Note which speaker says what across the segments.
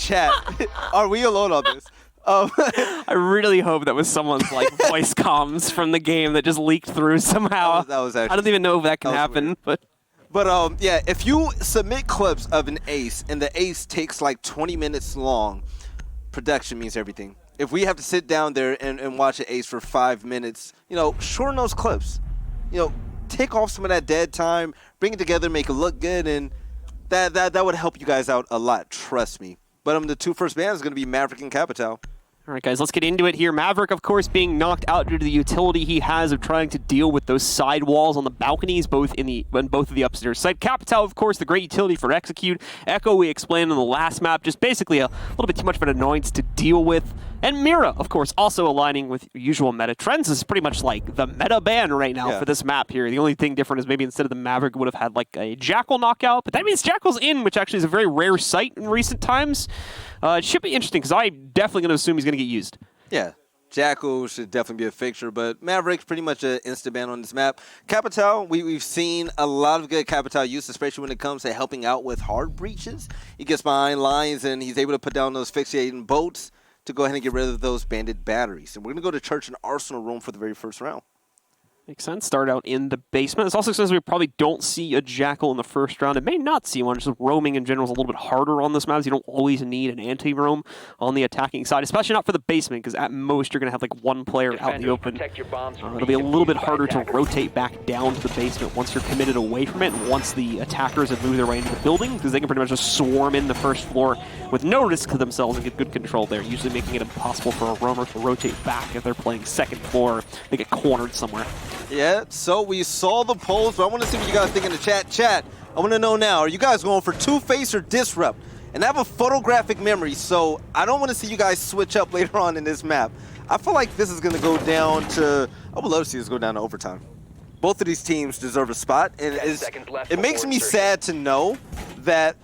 Speaker 1: chat, are we alone on this?
Speaker 2: I really hope that was someone's like voice comms from the game that just leaked through somehow.
Speaker 1: That was actually,
Speaker 2: I don't even know if that can happen,
Speaker 1: weird.
Speaker 2: but
Speaker 1: yeah, if you submit clips of an ace and the ace takes like 20 minutes long, production means everything. If we have to sit down there and watch an ace for 5 minutes, shorten those clips. Take off some of that dead time, bring it together, make it look good, and that would help you guys out a lot, trust me. But the two first bans is going to be Maverick and Capital.
Speaker 2: All right, guys, let's get into it here. Maverick, of course, being knocked out due to the utility he has of trying to deal with those side walls on the balconies, both of the upstairs side. Capital, of course, the great utility for execute. Echo, we explained on the last map, just basically a little bit too much of an annoyance to deal with. And Mira, of course, also aligning with usual meta trends. This is pretty much like the meta ban right now for this map here. The only thing different is maybe instead of the Maverick would have had like a Jackal knockout, but that means Jackal's in, which actually is a very rare sight in recent times. It should be interesting because I'm definitely going to assume he's going to get used.
Speaker 1: Yeah, Jackal should definitely be a fixture, but Maverick's pretty much an insta-ban on this map. Capital, we've seen a lot of good Capital use, especially when it comes to helping out with hard breaches. He gets behind lines and he's able to put down those fixating bolts to go ahead and get rid of those bandit batteries. And we're going to go to Church and Arsenal room for the very first round.
Speaker 2: Makes sense. Start out in the basement. This also says we probably don't see a Jackal in the first round. It may not see one. Just roaming in general is a little bit harder on this map. You don't always need an anti-roam on the attacking side, especially not for the basement, because at most you're going to have like one player out in the open. It'll be a little bit harder to rotate back down to the basement once you're committed away from it, and once the attackers have moved their way into the building, because they can pretty much just swarm in the first floor with no risk to themselves and get good control there, usually making it impossible for a roamer to rotate back if they're playing second floor. They get cornered somewhere.
Speaker 1: Yeah, so we saw the polls, but I want to see what you guys think in the chat. Chat, I want to know now, are you guys going for Two-Face or Disrupt? And I have a photographic memory, so I don't want to see you guys switch up later on in this map. I feel like this is going to go down to, I would love to see this go down to overtime. Both of these teams deserve a spot, and it makes me sad to know that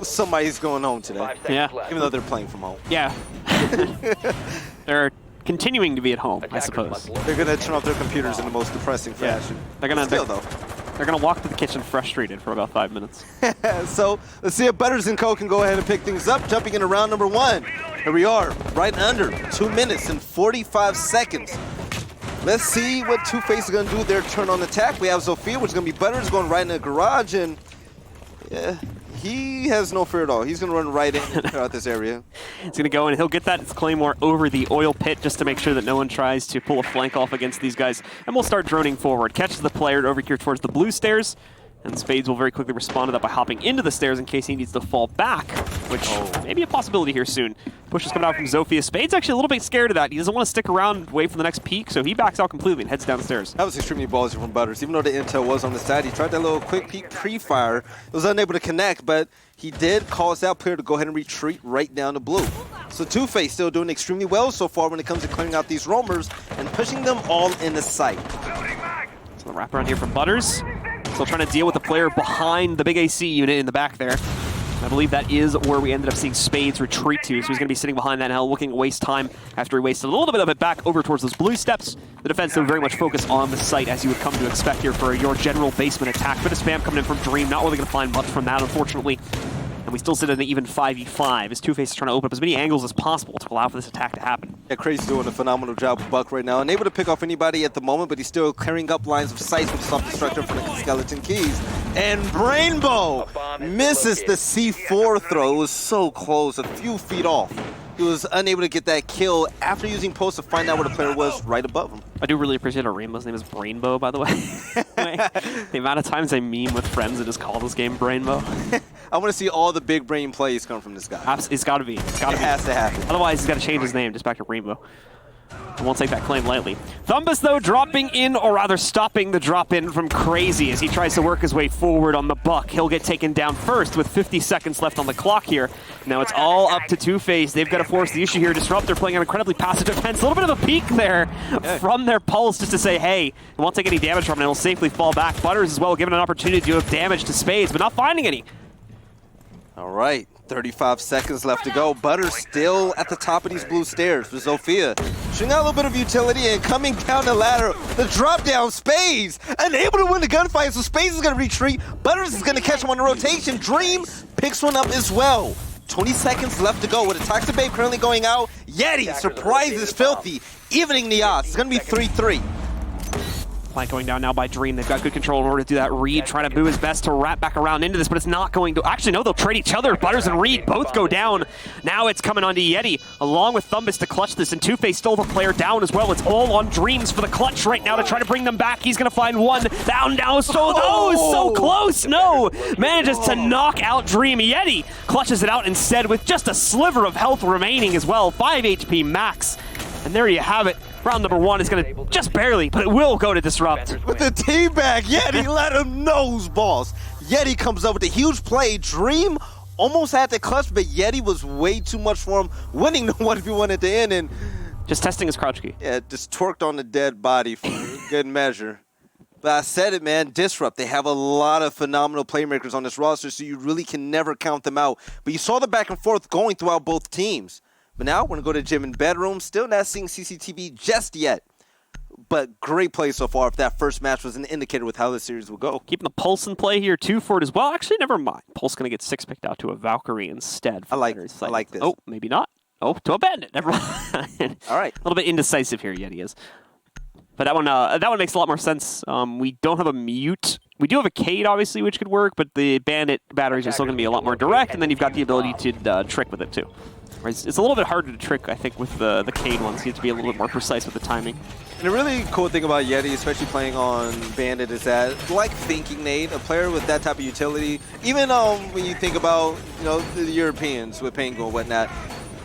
Speaker 1: somebody's going home today.
Speaker 2: Yeah.
Speaker 1: Even though they're playing from home.
Speaker 2: Yeah. They're continuing to be at home, I suppose.
Speaker 1: They're going to turn off their computers in the most depressing fashion.
Speaker 2: They're gonna
Speaker 1: They're
Speaker 2: going to walk to the kitchen frustrated for about 5 minutes.
Speaker 1: So let's see if Butters and Co can go ahead and pick things up. Jumping into round number 1. Here we are, right under 2 minutes and 45 seconds. Let's see what Two-Face is going to do their turn on attack. We have Zofia, which is going to be Butters going right in the garage, and yeah, he has no fear at all. He's going to run right in and clear out this area.
Speaker 2: He's going to go and he'll get that Claymore over the oil pit just to make sure that no one tries to pull a flank off against these guys. And we'll start droning forward. Catches the player over here towards the blue stairs. And Spades will very quickly respond to that by hopping into the stairs in case he needs to fall back, which may be a possibility here soon. Push is coming out from Zofia. Spades actually a little bit scared of that. He doesn't want to stick around, wait for the next peak, so he backs out completely and heads downstairs.
Speaker 1: That was extremely ballsy from Butters. Even though the intel was on the side, he tried that little quick peek pre-fire. It was unable to connect, but he did cause that player to go ahead and retreat right down to blue. So Two-Face still doing extremely well so far when it comes to clearing out these roamers and pushing them all in the sight.
Speaker 2: So the wraparound here from Butters. Still trying to deal with the player behind the big AC unit in the back there. I believe that is where we ended up seeing Spades retreat to, so he's going to be sitting behind that now, looking to waste time after he wasted a little bit of it back over towards those blue steps. The defense still very much focused on the site, as you would come to expect here for your general basement attack. Bit of spam coming in from Dream, not really going to find much from that, unfortunately. And we still sit at an even 5v5 as Two-Face is trying to open up as many angles as possible to allow for this attack to happen.
Speaker 1: Yeah, Crazy's doing a phenomenal job with Buck right now. Unable to pick off anybody at the moment, but he's still clearing up lines of sight with self-destructor from the skeleton keys. And Rainbow misses the C4 throw. It was so close, a few feet off. He was unable to get that kill after using post to find out where the player was right above him.
Speaker 2: I do really appreciate our Rainbow's name is Brainbow, by the way. The amount of times I meme with friends that just call this game Brainbow.
Speaker 1: I want to see all the big brain plays come from this guy.
Speaker 2: It's got to be. It
Speaker 1: has to happen.
Speaker 2: Otherwise, he's got to change his name just back to Rainbow. I won't take that claim lightly. Thumbus, though, dropping in, or rather stopping the drop-in from Crazy as he tries to work his way forward on the Buck. He'll get taken down first with 50 seconds left on the clock here. Now it's all up to Two-Face. They've got to force the issue here. Disrupt, they're playing an incredibly passive defense. A little bit of a peek there from their pulse just to say, hey, it won't take any damage from it. It'll safely fall back. Butters as well, given an opportunity to do damage to Spades, but not finding any.
Speaker 1: All right, 35 seconds left to go. Butters still at the top of these blue stairs with Zofia. Showing out a little bit of utility and coming down the ladder. The drop down, Spades unable to win the gunfight, so Spades is going to retreat. Butters is going to catch him on the rotation. Dream picks one up as well. 20 seconds left to go with a Toxic Babe currently going out. Yeti surprises Filthy, evening the odds. It's going to be 3-3.
Speaker 2: Flank going down now by Dream. They've got good control in order to do that. Reed trying to boo his best to wrap back around into this, but it's not going to. Actually, no, they'll trade each other. Butters and Reed both go down. Now it's coming onto Yeti, along with Thumbus to clutch this, and Two-Face still the player down as well. It's all on Dreams for the clutch right now to try to bring them back. He's going to find one. Down, so close. No, manages to knock out Dream. Yeti clutches it out instead with just a sliver of health remaining as well. 5 HP max. And there you have it. Round number 1 is going to just barely, but it will go to Disrupt.
Speaker 1: With the teabag, Yeti let him nose balls. Yeti comes up with a huge play. Dream almost had the clutch, but Yeti was way too much for him, winning the 1v1 at the end. And
Speaker 2: just testing his crouch key.
Speaker 1: Yeah, just torqued on the dead body for good measure. But I said it, man, Disrupt, they have a lot of phenomenal playmakers on this roster, so you really can never count them out. But you saw the back and forth going throughout both teams. But now we're going to go to gym and bedroom. Still not seeing CCTV just yet. But great play so far if that first match was an indicator with how the series will go.
Speaker 2: Keeping the Pulse in play here too for it as well. Actually, never mind. Pulse going to get 6 picked out to a Valkyrie instead.
Speaker 1: I like this.
Speaker 2: Oh, maybe not. Oh, to a Bandit. Never mind.
Speaker 1: All right.
Speaker 2: A little bit indecisive here, Yeti is. But that one makes a lot more sense. We don't have a mute. We do have a Cade, obviously, which could work, but the Bandit batteries are still going to be a lot more direct, and then you've got the ability to trick with it too. It's a little bit harder to trick, I think, with the Cade ones. You have to be a little bit more precise with the timing.
Speaker 1: And a really cool thing about Yeti, especially playing on Bandit, is that, like Thinking Nate, a player with that type of utility, even when you think about the Europeans with Pango and whatnot,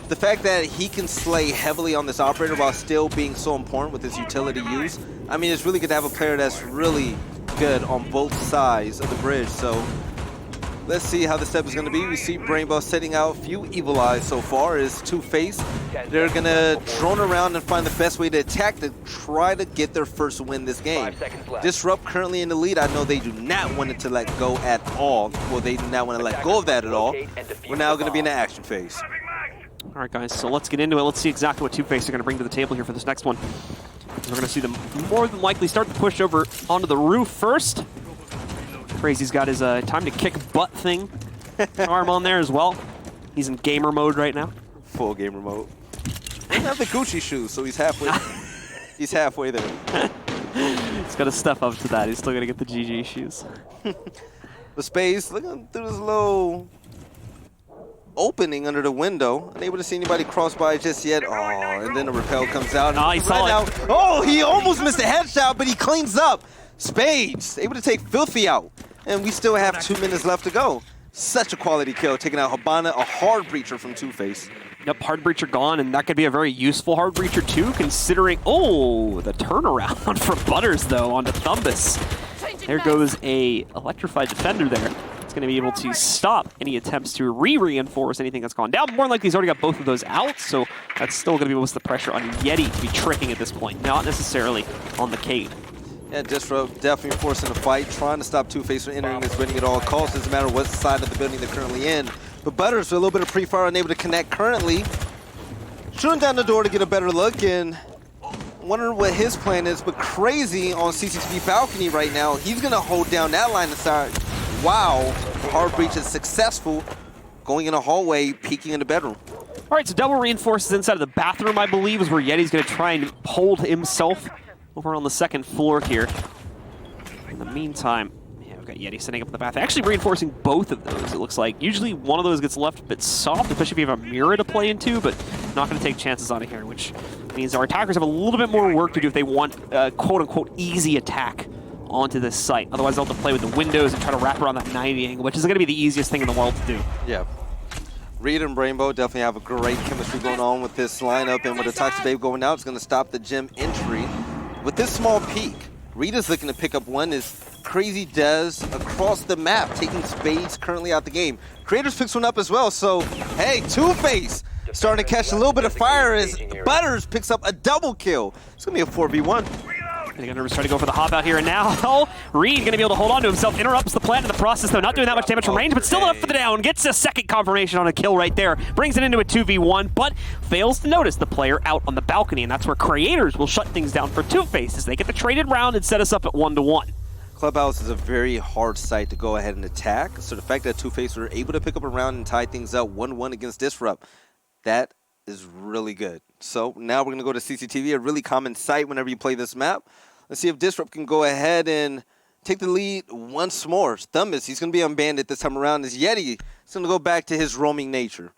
Speaker 1: the fact that he can slay heavily on this operator while still being so important with his utility use, I mean, it's really good to have a player that's really good on both sides of the bridge. So let's see how the step is going to be. We see Rainbow setting out a few evil eyes so far as Two-Face. They're going to drone around and find the best way to attack to try to get their first win this game. Disrupt currently in the lead. I know they do not want it to let go at all. Well, they do not want to let go of that at all. We're now going to be in the action phase.
Speaker 2: All right, guys, so let's get into it. Let's see exactly what Two-Face are going to bring to the table here for this next one. We're going to see them more than likely start the push over onto the roof first. Crazy's got his time to kick butt thing arm on there as well. He's in gamer mode right now.
Speaker 1: Full gamer mode. He doesn't have the Gucci shoes, so he's halfway. He's halfway there.
Speaker 2: He's got to step up to that. He's still going to get the GG shoes.
Speaker 1: The space, looking through this little opening under the window. Unable to see anybody cross by just yet. Oh, and then the rappel comes out.
Speaker 2: Oh, he saw it.
Speaker 1: Oh, he almost missed a headshot, but he cleans up. Spades, able to take Filthy out. And we still have 2 minutes left to go. Such a quality kill, taking out Habana, a hard breacher from Two-Face.
Speaker 2: Yep, hard breacher gone, and that could be a very useful hard breacher too, considering, oh, the turnaround for Butters though onto Thumbus. There goes a electrified defender there. It's going to be able to stop any attempts to reinforce anything that's gone down. More likely he's already got both of those out, so that's still going to be what's the pressure on Yeti to be tricking at this point, not necessarily on the Cade.
Speaker 1: Yeah, Disrupt definitely forcing a fight, trying to stop Two-Face from entering this building at all costs. Doesn't matter what side of the building they're currently in. But Butters, with a little bit of pre-fire, unable to connect currently. Shooting down the door to get a better look, and wondering what his plan is. But Crazy on CCTV balcony right now, he's going to hold down that line of sight. Wow, hard breach is successful. Going in a hallway, peeking in the bedroom.
Speaker 2: All right, so double reinforces inside of the bathroom, I believe, is where Yeti's going to try and hold himself over on the second floor here. In the meantime, yeah, we've got Yeti setting up in the bathroom. Actually reinforcing both of those, it looks like. Usually one of those gets left a bit soft, especially if you have a mirror to play into, but not going to take chances on it here, which means our attackers have a little bit more work to do if they want quote-unquote easy attack onto this site. Otherwise, they'll have to play with the windows and try to wrap around that 90 angle, which is going to be the easiest thing in the world to do.
Speaker 1: Yeah. Reed and Rainbow definitely have a great chemistry going on with this lineup, and with the Toxic Babe going out, it's going to stop the gym entry. With this small peak, Reed is looking to pick up one as Crazy does across the map, taking Spades currently out the game. Creators picks one up as well, so hey, Two-Face starting to catch a little bit of fire as Butters picks up a double kill. It's going to be a 4v1.
Speaker 2: They're going to try to go for the hop out here, and now Reed going to be able to hold on to himself, interrupts the plant in the process, though, not doing that much damage from range, but still enough for the down, gets a second confirmation on a kill right there, brings it into a 2v1, but fails to notice the player out on the balcony, and that's where Creators will shut things down for Two-Face as they get the traded round and set us up at 1-1.
Speaker 1: Clubhouse is a very hard site to go ahead and attack. So the fact that Two-Face were able to pick up a round and tie things up 1-1 against Disrupt, that is really good. So now we're going to go to CCTV, a really common site whenever you play this map. Let's see if Disrupt can go ahead and take the lead once more. Thumbus, he's going to be on Bandit this time around. As Yeti is going to go back to his roaming nature.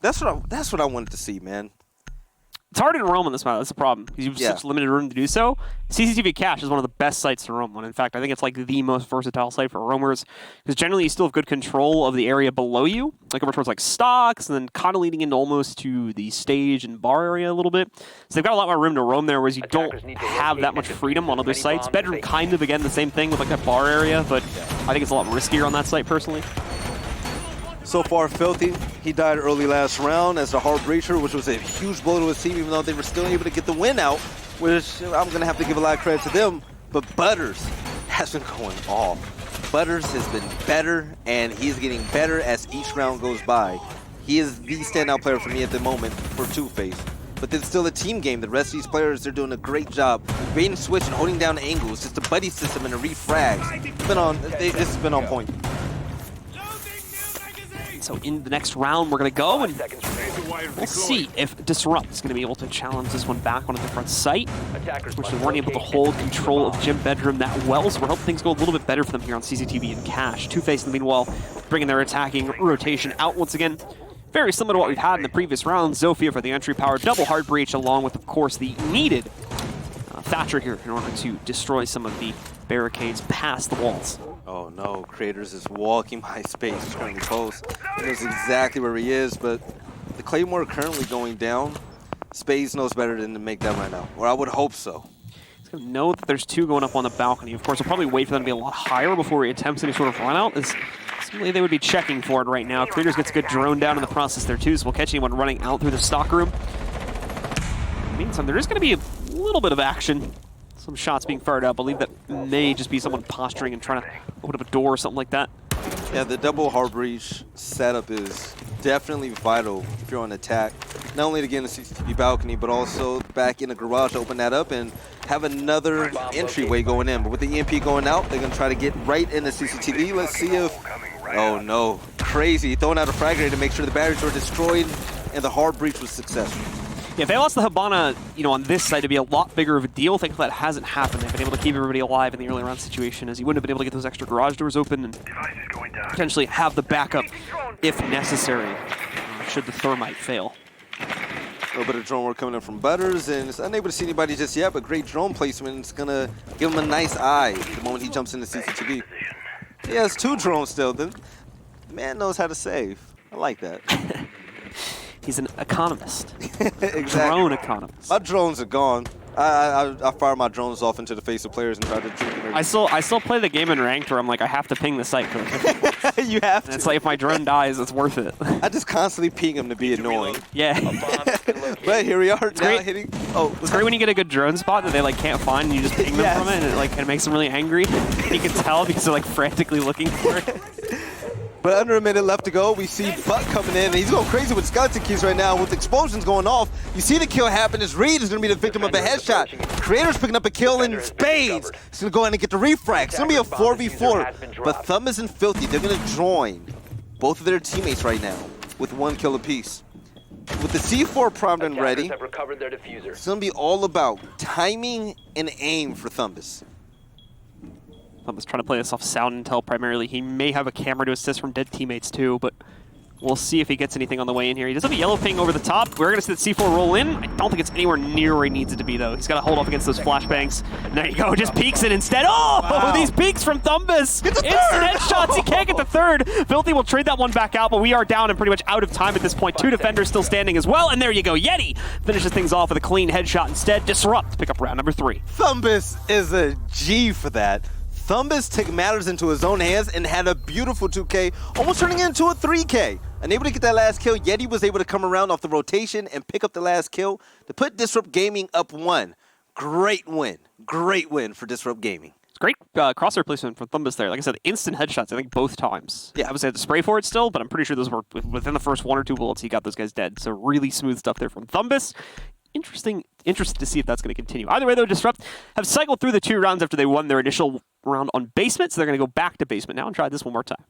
Speaker 1: That's what I wanted to see, man.
Speaker 2: It's hard to roam on this map. That's the problem. Because you have such limited room to do so. CCTV Cache is one of the best sites to roam on. In fact, I think it's like the most versatile site for roamers. Because generally you still have good control of the area below you. Like over towards like stocks and then kind of leading into almost to the stage and bar area a little bit. So they've got a lot more room to roam there, whereas you don't have that much freedom on other sites. Bedroom kind of, again, the same thing with like that bar area. But I think it's a lot riskier on that site personally.
Speaker 1: So far, Filthy, he died early last round as the Hard Breacher, which was a huge blow to his team, even though they were still able to get the win out, which I'm going to have to give a lot of credit to them. But Butters has been going off. Butters has been better, and he's getting better as each round goes by. He is the standout player for me at the moment for Two-Face. But it's still a team game. The rest of these players, they're doing a great job. Baiting switch and holding down angles. Just the buddy system and the refrags. This has been on point.
Speaker 2: So in the next round, we're going to go, and we'll see if Disrupt is going to be able to challenge this one back on a different site, which they weren't able to hold control of Gym Bedroom that well, so we're hoping things go a little bit better for them here on CCTV and Cache. Two-Face, in the meanwhile, bringing their attacking rotation out once again. Very similar to what we've had in the previous round. Zofia for the entry power, double hard breach, along with, of course, the needed Thatcher here in order to destroy some of the barricades past the walls.
Speaker 1: Oh no, Creators is walking by Space, he's currently close. He knows exactly where he is, but the Claymore currently going down. Space knows better than to make that right now, or I would hope so.
Speaker 2: He's going to know that there's two going up on the balcony. Of course, we'll probably wait for them to be a lot higher before he attempts any sort of run out. Simply they would be checking for it right now. Creators gets a good drone down in the process there too, so we'll catch anyone running out through the stock room. In the meantime, there is going to be a little bit of action. Some shots being fired out. I believe that may just be someone posturing and trying to open up a door or something like that.
Speaker 1: Yeah, the double hard breach setup is definitely vital if you're on attack. Not only to get in the CCTV balcony, but also back in the garage to open that up and have another entryway going in. But with the EMP going out, they're going to try to get right in the CCTV. Let's see if... Oh no, crazy. Throwing out a frag grenade to make sure the batteries were destroyed and the hard breach was successful.
Speaker 2: Yeah, if they lost the Habana, on this side, it'd be a lot bigger of a deal. Thankfully, that hasn't happened. They've been able to keep everybody alive in the early round situation, as you wouldn't have been able to get those extra garage doors open and potentially have the backup if necessary, should the thermite fail.
Speaker 1: A little bit of drone work coming in from Butters, and it's unable to see anybody just yet, but great drone placement. It's going to give him a nice eye the moment he jumps into CCTV. He has two drones still. The man knows how to save. I like that.
Speaker 2: He's an economist.
Speaker 1: Exactly.
Speaker 2: Drone economist.
Speaker 1: My drones are gone. I fire my drones off into the face of players and try to drink them.
Speaker 2: I still play the game in ranked where I'm like, I have to ping the site for the
Speaker 1: You have to.
Speaker 2: And it's like, if my drone dies, it's worth it.
Speaker 1: I just constantly ping them to be annoying.
Speaker 2: Yeah.
Speaker 1: But here we are now
Speaker 2: great.
Speaker 1: hitting. Oh,
Speaker 2: It's great when you get a good drone spot that they like can't find and you just ping them from it, and it makes them really angry. You can tell because they're like frantically looking for it.
Speaker 1: But under a minute left to go, we see Butt coming in, and he's going crazy with skeleton keys right now with explosions going off. You see the kill happen as Reed is going to be the victim of a headshot. Creator's picking up a kill in spades. He's going to go in and get the refrag. It's going to be a 4v4. But Thumbus and Filthy, they're going to join both of their teammates right now with one kill apiece. With the C4 primed and ready, it's going to be all about timing and aim for Thumbus.
Speaker 2: Thumbus trying to play this off sound intel primarily. He may have a camera to assist from dead teammates too, but we'll see if he gets anything on the way in here. He does have a yellow ping over the top. We're going to see the C4 roll in. I don't think it's anywhere near where he needs it to be, though. He's got to hold off against those flashbangs. And there you go, just peeks it instead. Oh, wow. These peeks from Thumbus. Instant headshots. He can't get the third. Filthy will trade that one back out, but we are down and pretty much out of time at this point. Two defenders still standing as well. And there you go. Yeti finishes things off with a clean headshot instead. Disrupt. Pick up round number 3.
Speaker 1: Thumbus is a G for that. Thumbus took matters into his own hands and had a beautiful 2K, almost turning it into a 3K. Unable to get that last kill, Yeti was able to come around off the rotation and pick up the last kill to put Disrupt Gaming up 1. Great win. Great win for Disrupt Gaming.
Speaker 2: It's great crosshair placement from Thumbus there. Like I said, instant headshots, I think, both times.
Speaker 1: Yeah.
Speaker 2: Obviously, I had to spray for it still, but I'm pretty sure those were within the first 1 or 2 bullets, he got those guys dead. So really smooth stuff there from Thumbus. Interested to see if that's going to continue. Either way, though, Disrupt have cycled through the 2 rounds after they won their initial round on basement, so they're going to go back to basement now and try this one more time.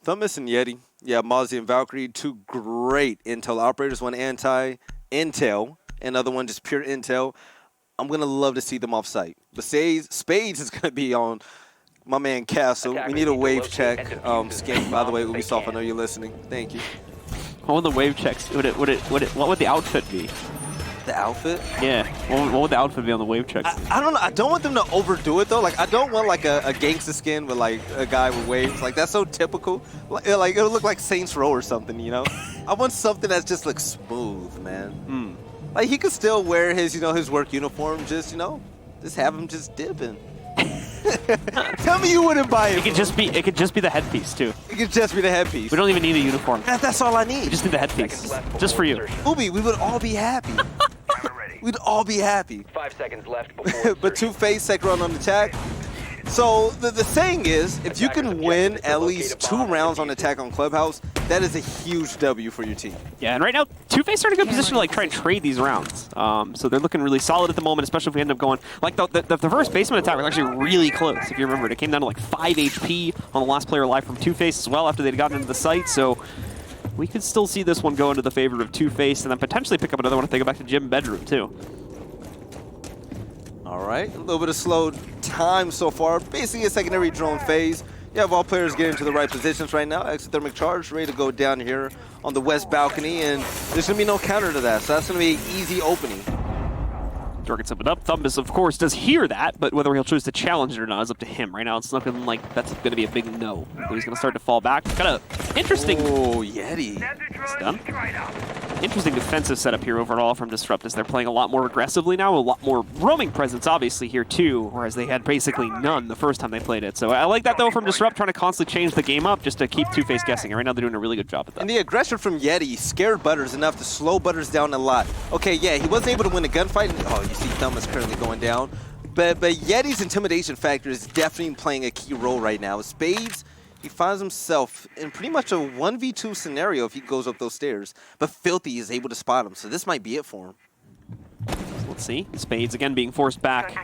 Speaker 1: Thumbus and Yeti. Yeah, Mozzie and Valkyrie, two great intel operators. One anti-intel, another one just pure intel. I'm going to love to see them off site. But Spades is going to be on my man Castle. We need a wave check. Skin, by the way, Ubisoft, I know you're listening. Thank you.
Speaker 2: What would the wave checks, what would the outfit be?
Speaker 1: The outfit?
Speaker 2: Yeah. What would the outfit be on the wave checks?
Speaker 1: I don't know. I don't want them to overdo it, though. Like, I don't want, like, a gangster skin with, like, a guy with waves. Like, that's so typical. Like, it would look like Saints Row or something, you know? I want something that just looks smooth, man. Like, he could still wear his, his work uniform, just have him just dipping. Tell me you wouldn't buy it.
Speaker 2: It could just be the headpiece, too.
Speaker 1: It could just be the headpiece.
Speaker 2: We don't even need a uniform.
Speaker 1: That's all I need.
Speaker 2: We just need the headpiece. Just for you.
Speaker 1: Ubi, we would all be happy. We'd all be happy.
Speaker 3: 5 seconds left before
Speaker 1: But Two-Face, second round on attack. So the saying is, if you can win at least 2 rounds on attack on Clubhouse, that is a huge W for your team.
Speaker 2: Yeah, and right now, Two-Face are in a good position to like try and trade these rounds. So they're looking really solid at the moment, especially if we end up going like the first basement attack was actually really close. If you remember, it came down to like 5 HP on the last player alive from Two-Face as well after they'd gotten into the site. So we could still see this one go into the favor of Two-Face and then potentially pick up another one if they go back to gym bedroom too.
Speaker 1: All right, a little bit of slow time so far. Basically a secondary drone phase. You have all players getting to the right positions right now. Exothermic charge ready to go down here on the west balcony, and there's going to be no counter to that, so that's going to be an easy opening.
Speaker 2: Door gets opened up. Thumbus, of course, does hear that, but whether he'll choose to challenge it or not is up to him. Right now, it's looking like that's going to be a big no. So he's going to start to fall back. Got a interesting...
Speaker 1: Oh, Yeti.
Speaker 2: It's done. Interesting defensive setup here overall from Disrupt as they're playing a lot more aggressively now, a lot more roaming presence obviously here too, whereas they had basically none the first time they played it. So I like that though from Disrupt, trying to constantly change the game up just to keep Two-Face guessing. And right now they're doing a really good job at that.
Speaker 1: And the aggression from Yeti scared Butters enough to slow Butters down a lot. Okay, yeah, he wasn't able to win a gunfight. Oh, you see Thumb is currently going down. But Yeti's intimidation factor is definitely playing a key role right now. Spades, he finds himself in pretty much a 1v2 scenario if he goes up those stairs. But Filthy is able to spot him, so this might be it for him.
Speaker 2: So let's see. Spades again being forced back.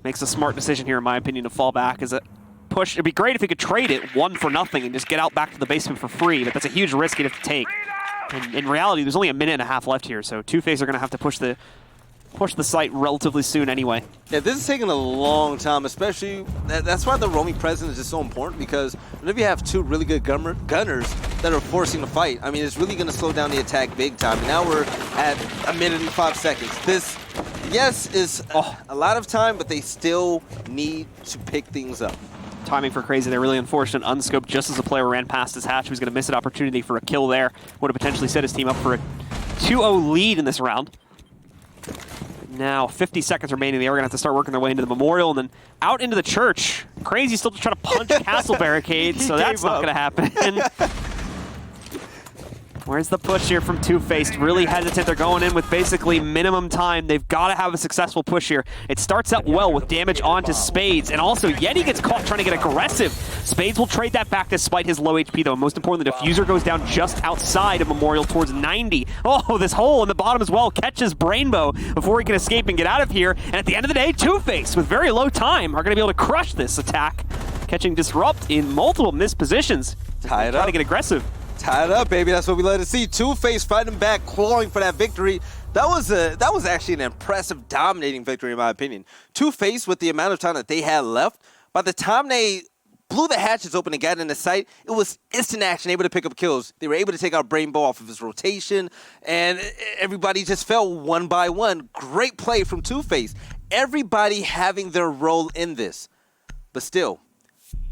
Speaker 2: Makes a smart decision here, in my opinion, to fall back as a push. It'd be great if he could trade it 1 for nothing and just get out back to the basement for free, but that's a huge risk he'd have to take. And in reality, there's only a minute and a half left here, so Two-Face are going to have to push the site relatively soon anyway.
Speaker 1: Yeah, this is taking a long time, especially, that's why the roaming presence is so important, because whenever you have 2 really good gunners that are forcing the fight, I mean, it's really going to slow down the attack big time. And now we're at a minute and 5 seconds. This, yes, is a lot of time, but they still need to pick things up.
Speaker 2: Timing for Crazy, they're really unfortunate. Unscoped just as the player ran past his hatch. He was going to miss an opportunity for a kill there. Would have potentially set his team up for a 2-0 lead in this round. Now, 50 seconds remaining. They are going to have to start working their way into the memorial and then out into the church. Crazy still trying to punch castle barricades, so that's not going to happen. Where's the push here from Two-Face? Really hesitant. They're going in with basically minimum time. They've got to have a successful push here. It starts out well with damage onto Spades, and also Yeti gets caught trying to get aggressive. Spades will trade that back despite his low HP, though. Most importantly, the Diffuser goes down just outside of Memorial towards 90. Oh, this hole in the bottom as well catches Rainbow before he can escape and get out of here. And at the end of the day, Two-Face, with very low time, are going to be able to crush this attack, catching Disrupt in multiple missed positions.
Speaker 1: Tie it up.
Speaker 2: Trying to get aggressive.
Speaker 1: Tie it up, baby. That's what we love to see. Two-Face fighting back, clawing for that victory. That was actually an impressive, dominating victory, in my opinion. Two-Face, with the amount of time that they had left, by the time they blew the hatches open and got in the sight, it was instant action, able to pick up kills. They were able to take out Rainbow off of his rotation, and everybody just fell one by one. Great play from Two-Face. Everybody having their role in this. But still,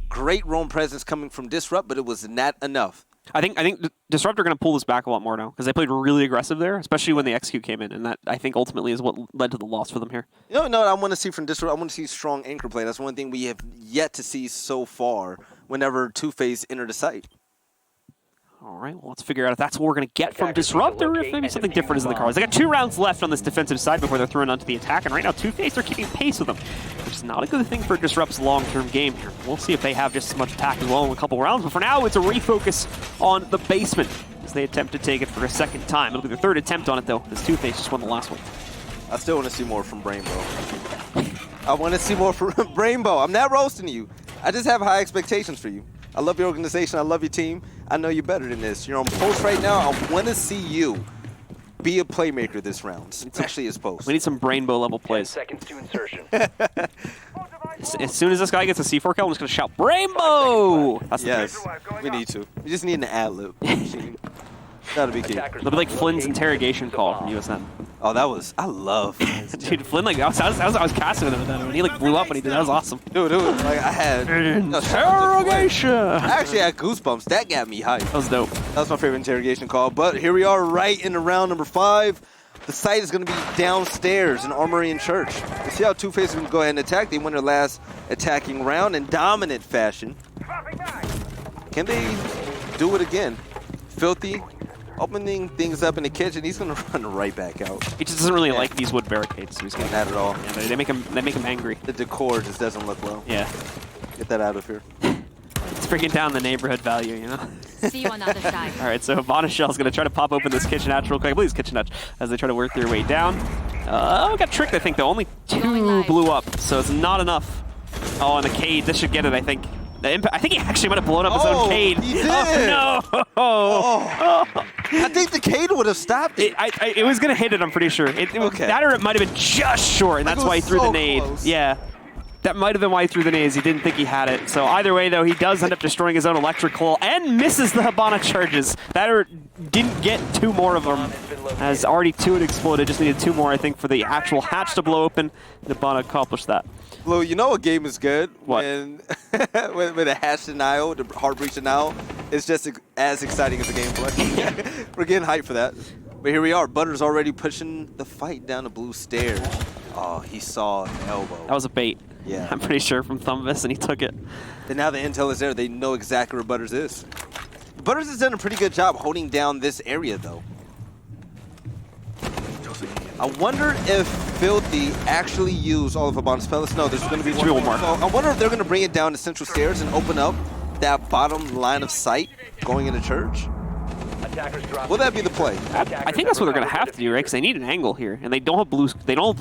Speaker 1: great roam presence coming from Disrupt, but it was not enough.
Speaker 2: I think Disrupt are going to pull this back a lot more now because they played really aggressive there, especially when the execute came in, and that I think ultimately is what led to the loss for them here.
Speaker 1: No, I want to see from Disrupt. I want to see strong anchor play. That's one thing we have yet to see so far. Whenever Two-Face entered the site.
Speaker 2: All right, well, let's figure out if that's what we're going to get from Disrupt or if maybe something different is in the cards. They got 2 rounds left on this defensive side before they're thrown onto the attack, and right now Two-Face are keeping pace with them, which is not a good thing for Disrupt's long-term game here. We'll see if they have just as much attack as well in a couple rounds, but for now, it's a refocus on the basement as they attempt to take it for a second time. It'll be their 3rd attempt on it, though, as Two-Face just won the last one.
Speaker 1: I still want to see more from Rainbow. I want to see more from Rainbow. I'm not roasting you. I just have high expectations for you. I love your organization. I love your team. I know you're better than this. You're on post right now. I want to see you be a playmaker this round, especially as post.
Speaker 2: We need some Rainbow level plays.
Speaker 3: 10 seconds to insertion.
Speaker 2: As soon as this guy gets a C4 kill, I'm just going to shout, Rainbow! That's the
Speaker 1: Yes,
Speaker 2: case.
Speaker 1: we need to. We just need an ad-lib. That'll be key.
Speaker 2: It'll be like Flynn's interrogation call from USN.
Speaker 1: Oh, that was, I love.
Speaker 2: Dude, Flynn, like, I was casting with him with that, and he like blew up when he did that. Was awesome.
Speaker 1: Dude, like I had
Speaker 2: Interrogation!
Speaker 1: I actually had goosebumps. That got me hyped.
Speaker 2: That was dope.
Speaker 1: That was my favorite interrogation call. But here we are right in the round number 5. The site is going to be downstairs in Armory and Church. You see how Two-Face is going to go ahead and attack. They won their last attacking round in dominant fashion. Can they do it again? Filthy opening things up in the kitchen. He's going to run right back out.
Speaker 2: He just doesn't really like these wood barricades. So he's gonna,
Speaker 1: Not at all.
Speaker 2: yeah, they make him angry.
Speaker 1: The decor just doesn't look well.
Speaker 2: Yeah.
Speaker 1: Get that out of here.
Speaker 2: It's bringing down the neighborhood value, you know?
Speaker 4: See you on the other side.
Speaker 2: All right, so Bonashell's going to try to pop open this kitchen hatch real quick. I believe it's kitchen hatch as they try to work their way down. Got tricked, I think, though. Only 2 blew up, so it's not enough. Oh, and the Cade, this should get it, I think. I think he actually might have blown up his own Cade.
Speaker 1: He did.
Speaker 2: Oh, no!
Speaker 1: Oh. I think the Cade would have stopped it.
Speaker 2: It was going to hit it, I'm pretty sure.
Speaker 1: Okay.
Speaker 2: That or it might have been just short, and
Speaker 1: Like,
Speaker 2: that's
Speaker 1: it
Speaker 2: why he
Speaker 1: was
Speaker 2: threw the
Speaker 1: so
Speaker 2: nade.
Speaker 1: close.
Speaker 2: Yeah. That might have been why he threw the nades. He didn't think he had it. So either way, though, he does end up destroying his own electric claw and misses the Hibana charges. That didn't get 2 more of them, as already 2 had exploded. Just needed 2 more, I think, for the actual hatch to blow open. Hibana accomplished that.
Speaker 1: Lou, you know a game is good
Speaker 2: What?
Speaker 1: when when a hatch denial, the hard breach denial, is just as exciting as the gameplay. We're getting hyped for that. But here we are. Butter's already pushing the fight down the blue stairs. Oh, he saw an elbow.
Speaker 2: That was a bait.
Speaker 1: Yeah.
Speaker 2: I'm pretty sure from Thumbus, and he took it.
Speaker 1: And now the intel is there. They know exactly where Butters is. Butters has done a pretty good job holding down this area, though. I wonder if Filthy actually used all of Hibana's pellets. No, there's going to be one
Speaker 2: more.
Speaker 1: So I wonder if they're going to bring it down to central stairs and open up that bottom line of sight going into church. Will that be the play?
Speaker 2: I think that's what they're going to have to do, right? Because they need an angle here, and they don't have blue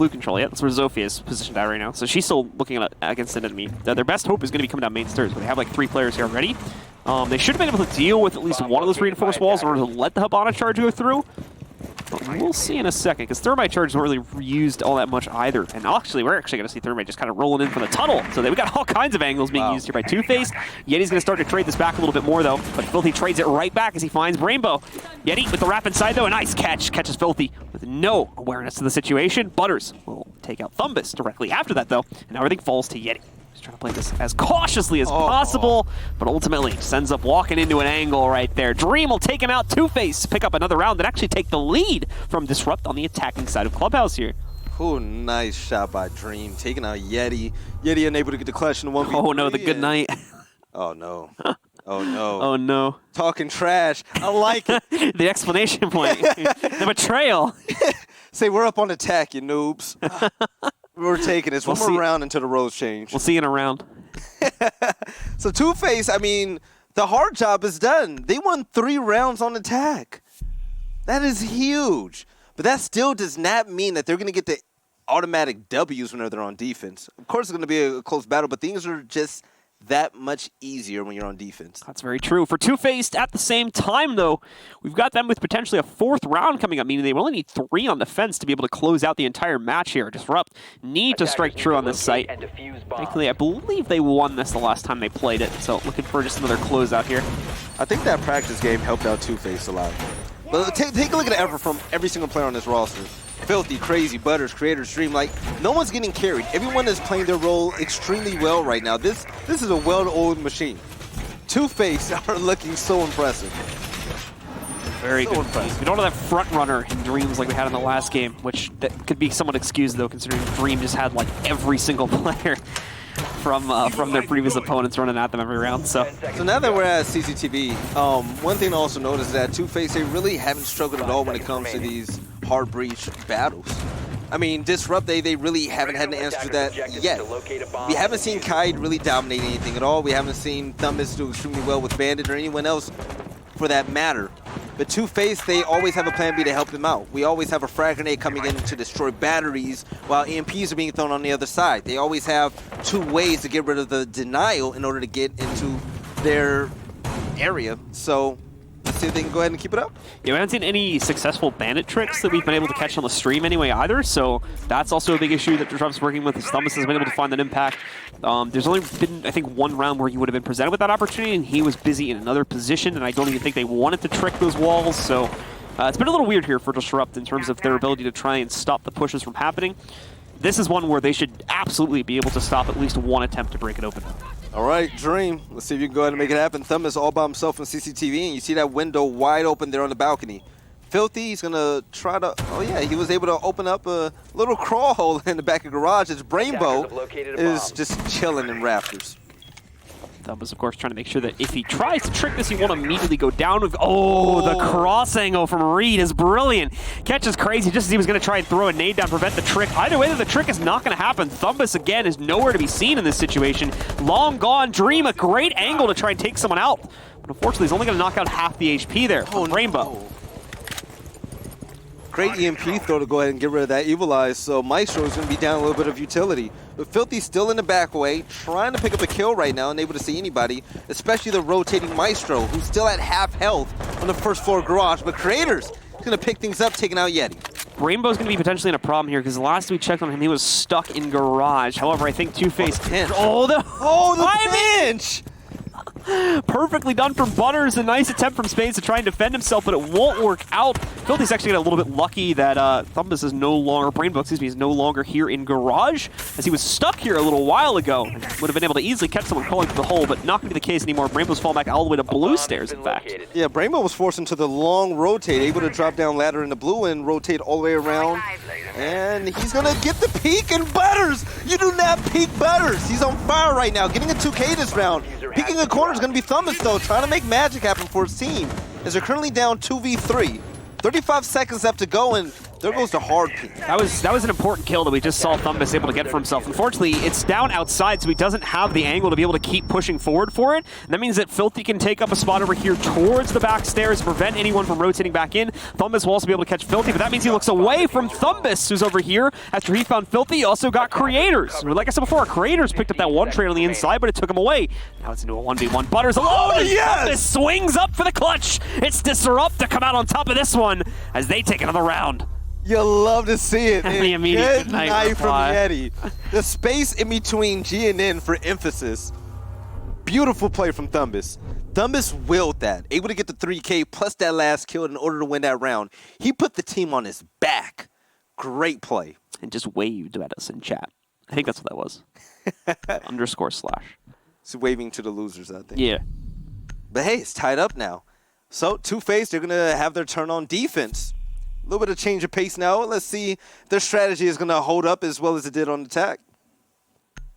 Speaker 2: control yet. That's where Zofia is positioned at right now. So she's still looking against an enemy. Their best hope is going to be coming down main stairs, but they have like 3 players here already. They should have been able to deal with at least one of those reinforced walls in order to let the Hibana charge go through. But we'll see in a second, because Thermite charges weren't really used all that much either. And actually, we're actually going to see Thermite just kind of rolling in from the tunnel. So we got all kinds of angles being used here by Two-Face. Yeti's going to start to trade this back a little bit more, though. But Filthy trades it right back as he finds Rainbow. Yeti with the wrap inside, though. A nice catch. Catches Filthy with no awareness of the situation. Butters will take out Thumbus directly after that, though. And now everything falls to Yeti. He's trying to play this as cautiously as possible, but ultimately just ends up walking into an angle right there. Dream will take him out. Two-Face pick up another round and actually take the lead from Disrupt on the attacking side of Clubhouse here.
Speaker 1: Oh, nice shot by Dream, taking out Yeti. Yeti unable to get the clutch in the 1v3.
Speaker 2: Oh no, the good night.
Speaker 1: Oh no. Oh no.
Speaker 2: Oh no.
Speaker 1: Talking trash. I like it.
Speaker 2: The explanation point. The betrayal.
Speaker 1: Say, we're up on attack, you noobs. We're taking this. One more round until the roles change.
Speaker 2: We'll see you in a round.
Speaker 1: So Two-Face, I mean, the hard job is done. They won 3 rounds on attack. That is huge. But that still does not mean that they're going to get the automatic W's whenever they're on defense. Of course, it's going to be a close battle, but things are just that much easier when you're on defense.
Speaker 2: That's very true. For Two-Faced, at the same time, though, we've got them with potentially a 4th round coming up, meaning they only need 3 on defense to be able to close out the entire match here. Disrupt need to strike true on this site. Thankfully, I believe they won this the last time they played it, so looking for just another closeout here.
Speaker 1: I think that practice game helped out Two-Face a lot. But take a look at the effort from every single player on this roster. Filthy, Crazy, Butters, Creator, Stream, like, no one's getting carried. Everyone is playing their role extremely well right now. This is a well-oiled machine. Two-Face are looking so impressive.
Speaker 2: Very good. We don't have that front runner in Dreams like we had in the last game, which that could be somewhat excused, though, considering Dream just had, like, every single player from their previous opponents running at them every round. So
Speaker 1: now that we're at CCTV, one thing to also notice is that Two-Face, they really haven't struggled at all when it comes to these hard breach battles. I mean, Disrupt, they really haven't had an answer to that yet. We haven't seen Kaid really dominate anything at all. We haven't seen Thumbus do extremely well with Bandit or anyone else for that matter. But 2Face, they always have a plan B to help them out. We always have a frag grenade coming in to destroy batteries while EMPs are being thrown on the other side. They always have 2 ways to get rid of the denial in order to get into their area. So let's see if they can go ahead and keep it up.
Speaker 2: Yeah, we haven't seen any successful bandit tricks that we've been able to catch on the stream anyway either, so that's also a big issue that Disrupt's working with. Thumbus has been able to find that impact. There's only been, I think, 1 round where he would have been presented with that opportunity, and he was busy in another position, and I don't even think they wanted to trick those walls, so it's been a little weird here for Disrupt in terms of their ability to try and stop the pushes from happening. This is one where they should absolutely be able to stop at least one attempt to break it open.
Speaker 1: All right, Dream. Let's see if you can go ahead and make it happen. Thumb is all by himself on CCTV, and you see that window wide open there on the balcony. Filthy, he's going to try to... Oh, yeah, he was able to open up a little crawl hole in the back of the garage as Rainbow is just chilling in rafters.
Speaker 2: Thumb is, of course, trying to make sure that if he tries to trick this, he won't immediately go down with... Oh, the cross angle from Reed is brilliant. Catch is crazy, just as he was going to try and throw a nade down, prevent the trick. Either way, the trick is not going to happen. Thumbus, again, is nowhere to be seen in this situation. Long gone. Dream, a great angle to try and take someone out. But unfortunately, he's only going to knock out half the HP there from Rainbow.
Speaker 1: No. Great EMP throw to go ahead and get rid of that Evil Eye, so Maestro is going to be down a little bit of utility. But Filthy's still in the back way, trying to pick up a kill right now, unable to see anybody, especially the rotating Maestro, who's still at half health on the first floor garage. But Creators is going to pick things up, taking out Yeti.
Speaker 2: Rainbow's going to be potentially in a problem here because the last we checked on him, he was stuck in garage. However, I think 2Face...
Speaker 1: Oh, the pinch!
Speaker 2: Perfectly done from Butters. A nice attempt from Spades to try and defend himself, but it won't work out. Filthy's actually got a little bit lucky that Thumbus is no longer, Rainbow, excuse me, is no longer here in garage, as he was stuck here a little while ago. Would have been able to easily catch someone crawling through the hole, but not going to be the case anymore. Rainbow's fall back all the way to blue stairs, in fact.
Speaker 1: Yeah, Rainbow was forced into the long rotate, able to drop down ladder in the blue and rotate all the way around. And he's going to get the peek, and Butters! You do not peek Butters! He's on fire right now, getting a 2K this round. Peeking a corner is going to be Thumbus, though, trying to make magic happen for his team, as they're currently down 2v3. 35 seconds left to go, and there goes the hard peek.
Speaker 2: That was an important kill that we just saw Thumbus able to get for himself. Unfortunately, it's down outside, so he doesn't have the angle to be able to keep pushing forward for it. And that means that Filthy can take up a spot over here towards the back stairs, prevent anyone from rotating back in. Thumbus will also be able to catch Filthy, but that means he looks away from Thumbus, who's over here. After he found Filthy, he also got Creators. Like I said before, Creators picked up that one trade on the inside, but it took him away. Now it's into a 1v1. Butters alone, and Thumbus swings up for the clutch. It's Disrupt to come out on top of this one as they take another round.
Speaker 1: You love to see it.
Speaker 2: The immediate
Speaker 1: good night from Yeti. The space in between G and N for emphasis. Beautiful play from Thumbus. Thumbus willed that, able to get the 3K plus that last kill in order to win that round. He put the team on his back. Great play.
Speaker 2: And just waved at us in chat. I think that's what that was. _/.
Speaker 1: He's waving to the losers, I think.
Speaker 2: Yeah.
Speaker 1: But hey, it's tied up now. So 2Face, they're going to have their turn on defense. A little bit of change of pace now. Let's see if their strategy is going to hold up as well as it did on attack.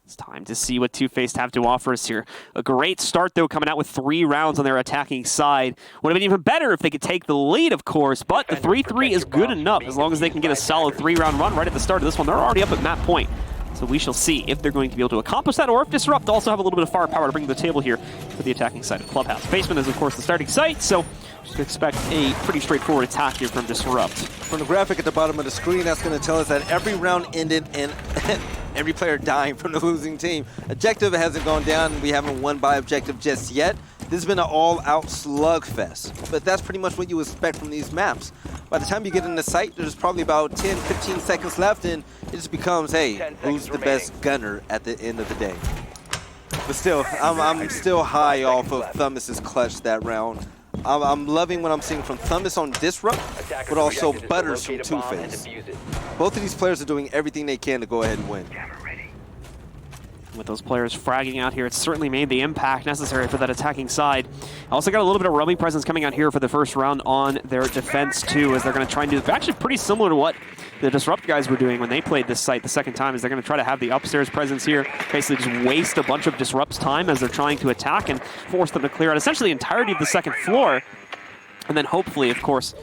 Speaker 2: It's time to see what 2Face have to offer us here. A great start, though, coming out with 3 rounds on their attacking side. Would have been even better if they could take the lead, of course, but the 3-3 is good enough as long as they can get a solid 3-round run right at the start of this one. They're already up at map point. So we shall see if they're going to be able to accomplish that, or if Disrupt also have a little bit of firepower to bring to the table here for the attacking side of Clubhouse. Basement is, of course, the starting site, so just expect a pretty straightforward attack here from Disrupt.
Speaker 1: From the graphic at the bottom of the screen, that's going to tell us that every round ended in every player dying from the losing team. Objective hasn't gone down, and we haven't won by objective just yet. This has been an all-out slugfest, but that's pretty much what you expect from these maps. By the time you get in the site, there's probably about 10, 15 seconds left, and it just becomes, hey, who's the best gunner at the end of the day? But still, I'm still high off of Thumbus's clutch that round. I'm loving what I'm seeing from Thumbus on Disrupt, but also Butters from 2Face. Both of these players are doing everything they can to go ahead and win.
Speaker 2: With those players fragging out here, it's certainly made the impact necessary for that attacking side. Also got a little bit of roaming presence coming out here for the first round on their defense, too, as they're going to try and do actually pretty similar to what the Disrupt guys were doing when they played this site the second time, is they're going to try to have the upstairs presence here, basically just waste a bunch of Disrupt's time as they're trying to attack and force them to clear out essentially the entirety of the second floor, and then hopefully, of course,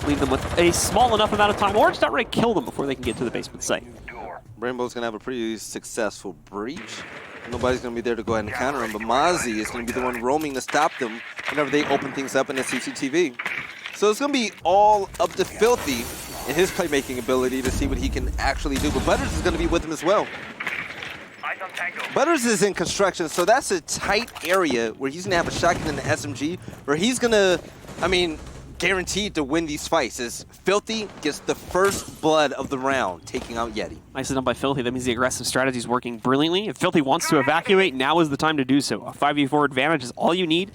Speaker 2: leave them with a small enough amount of time, or just outright kill them before they can get to the basement site.
Speaker 1: Rainbow's going to have a pretty successful breach. Nobody's going to be there to go ahead and counter him, but Mozzie is going to be the one roaming to stop them whenever they open things up in the CCTV. So it's going to be all up to Filthy and his playmaking ability to see what he can actually do. But Butters is going to be with him as well. Butters is in construction, so that's a tight area where he's going to have a shotgun in the SMG, where he's going to, I mean, guaranteed to win these fights as Filthy gets the first blood of the round, taking out Yeti.
Speaker 2: Nicely done by Filthy. That means the aggressive strategy is working brilliantly. If Filthy wants to evacuate, now is the time to do so. A 5v4 advantage is all you need.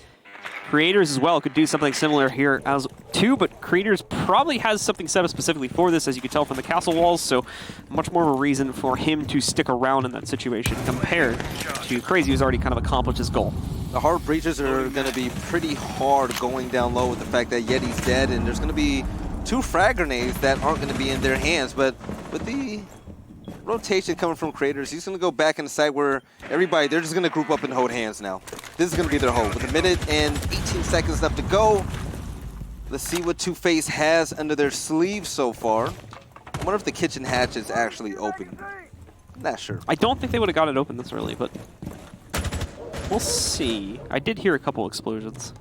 Speaker 2: Creators as well could do something similar here as too, but Creators probably has something set up specifically for this, as you can tell from the castle walls, so much more of a reason for him to stick around in that situation compared to Crazy, who's already kind of accomplished his goal.
Speaker 1: The hard breaches are going to be pretty hard going down low with the fact that Yeti's dead, and there's going to be 2 frag grenades that aren't going to be in their hands, but with the rotation coming from Creators, he's going to go back in the side where everybody, they're just going to group up and hold hands now. This is going to be their hold. With a minute and 18 seconds left to go, let's see what Two Face has under their sleeve so far. I wonder if the kitchen hatch is actually open. Not sure.
Speaker 2: I don't think they would have got it open this early, but we'll see. I did hear a couple explosions.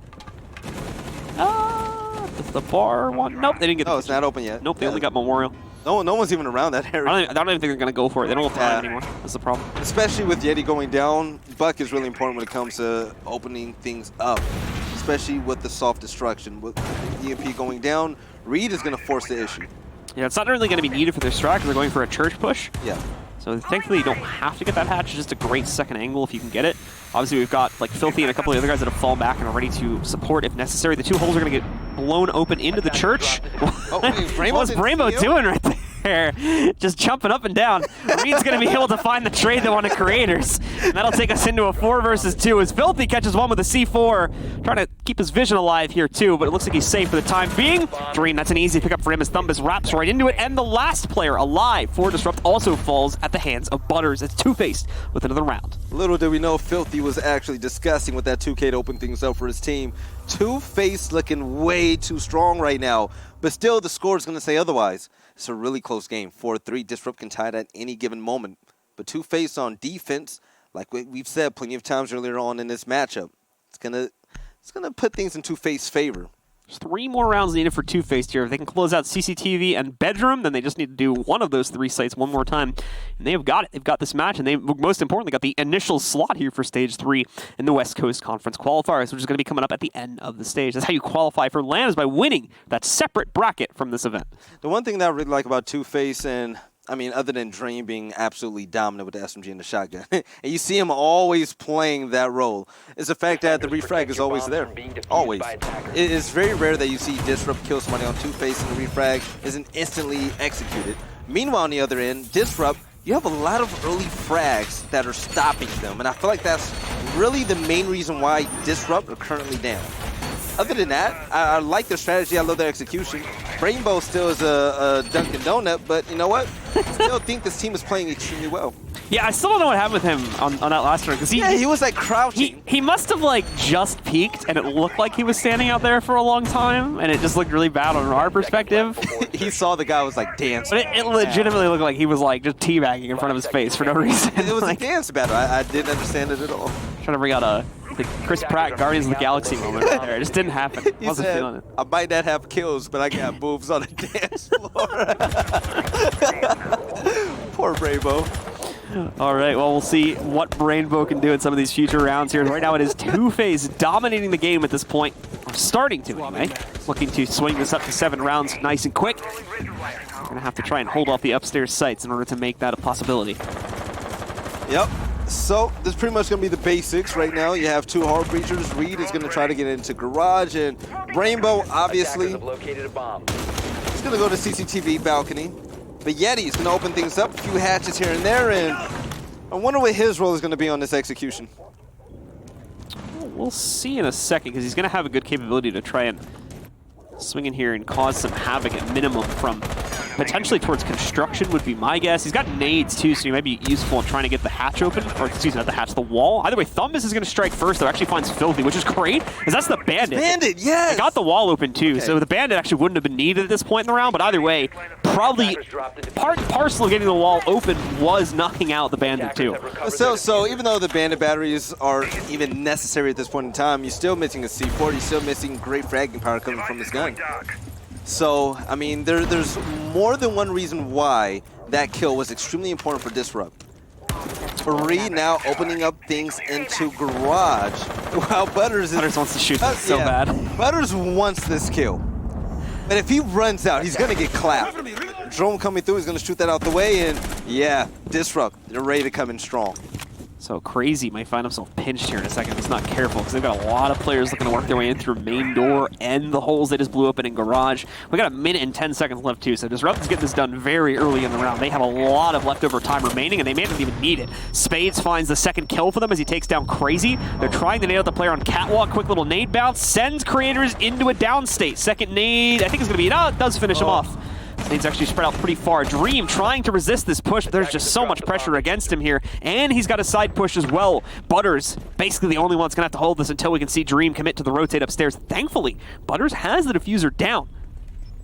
Speaker 2: The bar one? Nope, they didn't get.
Speaker 1: No, it's not open yet.
Speaker 2: Nope, they only got Memorial.
Speaker 1: No one's even around that area.
Speaker 2: I don't even think they're going to go for it. They don't have time anymore. That's the problem.
Speaker 1: Especially with Yeti going down, Buck is really important when it comes to opening things up, especially with the soft destruction. With the EMP going down, Reed is going to force the issue.
Speaker 2: Yeah, it's not really going to be needed for their strat because they're going for a church push.
Speaker 1: Yeah.
Speaker 2: So thankfully you don't have to get that hatch. It's just a great second angle if you can get it. Obviously we've got like Filthy and a couple of the other guys that have fallen back and are ready to support if necessary. The 2 holes are going to get blown open into the church. What's Rainbow doing right there? Just jumping up and down. Reed's going to be able to find the trade that wanted Creators. And that'll take us into a 4 versus 2 as Filthy catches one with a C4. Trying to keep his vision alive here too, but it looks like he's safe for the time being. Dream, that's an easy pickup for him as Thumbus wraps right into it. And the last player alive for Disrupt also falls at the hands of Butters. It's Two-Faced with another round.
Speaker 1: Little did we know Filthy was actually discussing with that 2K to open things up for his team. Two-Faced looking way too strong right now, but still the score is going to say otherwise. It's a really close game. 4-3, Disrupt can tie it at any given moment. But Two-Faced on defense, like we've said plenty of times earlier on in this matchup, it's gonna put things in Two-Faced's favor.
Speaker 2: There's 3 more rounds needed for Two-Faced here. If they can close out CCTV and Bedroom, then they just need to do one of those 3 sites one more time. And they have got it. They've got this match, and they most importantly got the initial slot here for Stage 3 in the West Coast Conference qualifiers, which is going to be coming up at the end of the stage. That's how you qualify for LAN, is by winning that separate bracket from this event.
Speaker 1: The one thing that I really like about Two-Faced, and I mean, other than Dream being absolutely dominant with the SMG and the shotgun, and you see him always playing that role, is the fact that the refrag is always there. Always. It is very rare that you see Disrupt kill somebody on Two-Faced and the refrag isn't instantly executed. Meanwhile, on the other end, Disrupt, you have a lot of early frags that are stopping them, and I feel like that's really the main reason why Disrupt are currently down. Other than that, I like their strategy. I love their execution. Rainbow still is a Dunkin' Donut, but you know what? I still think this team is playing extremely well.
Speaker 2: Yeah, I still don't know what happened with him on that last turn.
Speaker 1: He was like crouching.
Speaker 2: He must have like just peeked, and it looked like he was standing out there for a long time, and it just looked really bad on our perspective.
Speaker 1: He saw the guy was like dancing.
Speaker 2: But it legitimately looked like he was like just teabagging in front of his face for no reason.
Speaker 1: It was
Speaker 2: like,
Speaker 1: a dance battle. I didn't understand it at all.
Speaker 2: Trying to bring out the Chris Pratt Guardians of the Galaxy moment right there. It just didn't happen.
Speaker 1: He
Speaker 2: Wasn't
Speaker 1: said,
Speaker 2: feeling it.
Speaker 1: I might not have kills, but I got moves on the dance floor. Poor Rainbow.
Speaker 2: All right, well, we'll see what Rainbow can do in some of these future rounds here. Right now, it is Two-Faced dominating the game at this point. Or starting to, anyway. Looking to swing this up to 7 rounds nice and quick. We're going to have to try and hold off the upstairs sites in order to make that a possibility.
Speaker 1: Yep. So, this is pretty much going to be the basics right now. You have 2 hard breachers. Reed is going to try to get into garage, and Rainbow, obviously, he's going to go to CCTV balcony. But Yeti is going to open things up, a few hatches here and there, and I wonder what his role is going to be on this execution.
Speaker 2: We'll see in a second, because he's going to have a good capability to try and swing in here and cause some havoc at minimum from potentially towards construction would be my guess. He's got nades too, so he might be useful in trying to get the hatch open, or excuse me, not the hatch, the wall. Either way, Thumbus is going to strike first, though. Actually finds Filthy, which is great, because that's the Bandit.
Speaker 1: Bandit, yes!
Speaker 2: They got the wall open too, so the Bandit actually wouldn't have been needed at this point in the round, but either way, probably part and parcel of getting the wall open was knocking out the Bandit too.
Speaker 1: So even though the Bandit batteries aren't even necessary at this point in time, you're still missing a C4, you're still missing great fragging power coming from this gun. So, I mean, there's more than one reason why that kill was extremely important for Disrupt. Free now opening up things into Garage, while Butters
Speaker 2: wants to shoot this so bad.
Speaker 1: Butters wants this kill. But if he runs out, he's going to get clapped. Drone coming through, he's going to shoot that out the way, and yeah, Disrupt, they're ready to come in strong.
Speaker 2: So Crazy might find himself pinched here in a second if he's not careful, because they've got a lot of players looking to work their way in through main door and the holes they just blew open in Garage. We got a minute and 10 seconds left too, so Disrupt is getting this done very early in the round. They have a lot of leftover time remaining, and they may not even need it. Spades finds the second kill for them as he takes down Crazy. They're trying to nail out the player on Catwalk. Quick little nade bounce, sends Creators into a down state. Second nade, I think it's going to be, no, it does finish him off. Nades actually spread out pretty far. Dream trying to resist this push, but there's just so much pressure against him here. And he's got a side push as well. Butters, basically the only one that's going to have to hold this until we can see Dream commit to the rotate upstairs. Thankfully, Butters has the diffuser down.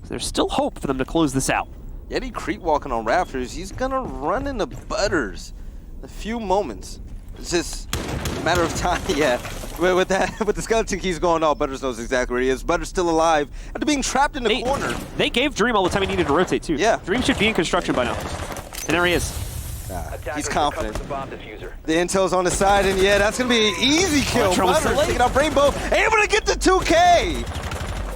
Speaker 2: So there's still hope for them to close this out.
Speaker 1: Yeti creep walking on Raptors. He's going to run into Butters in a few moments. It's just a matter of time, yeah. With the skeleton keys going off, Butters knows exactly where he is. Butters still alive after being trapped in the corner.
Speaker 2: They gave Dream all the time he needed to rotate too.
Speaker 1: Yeah.
Speaker 2: Dream should be in construction by now. And there he is.
Speaker 1: He's confident. The intel's on the side, and yeah, that's going to be an easy kill. Butters taking out Rainbow, able to get the 2K.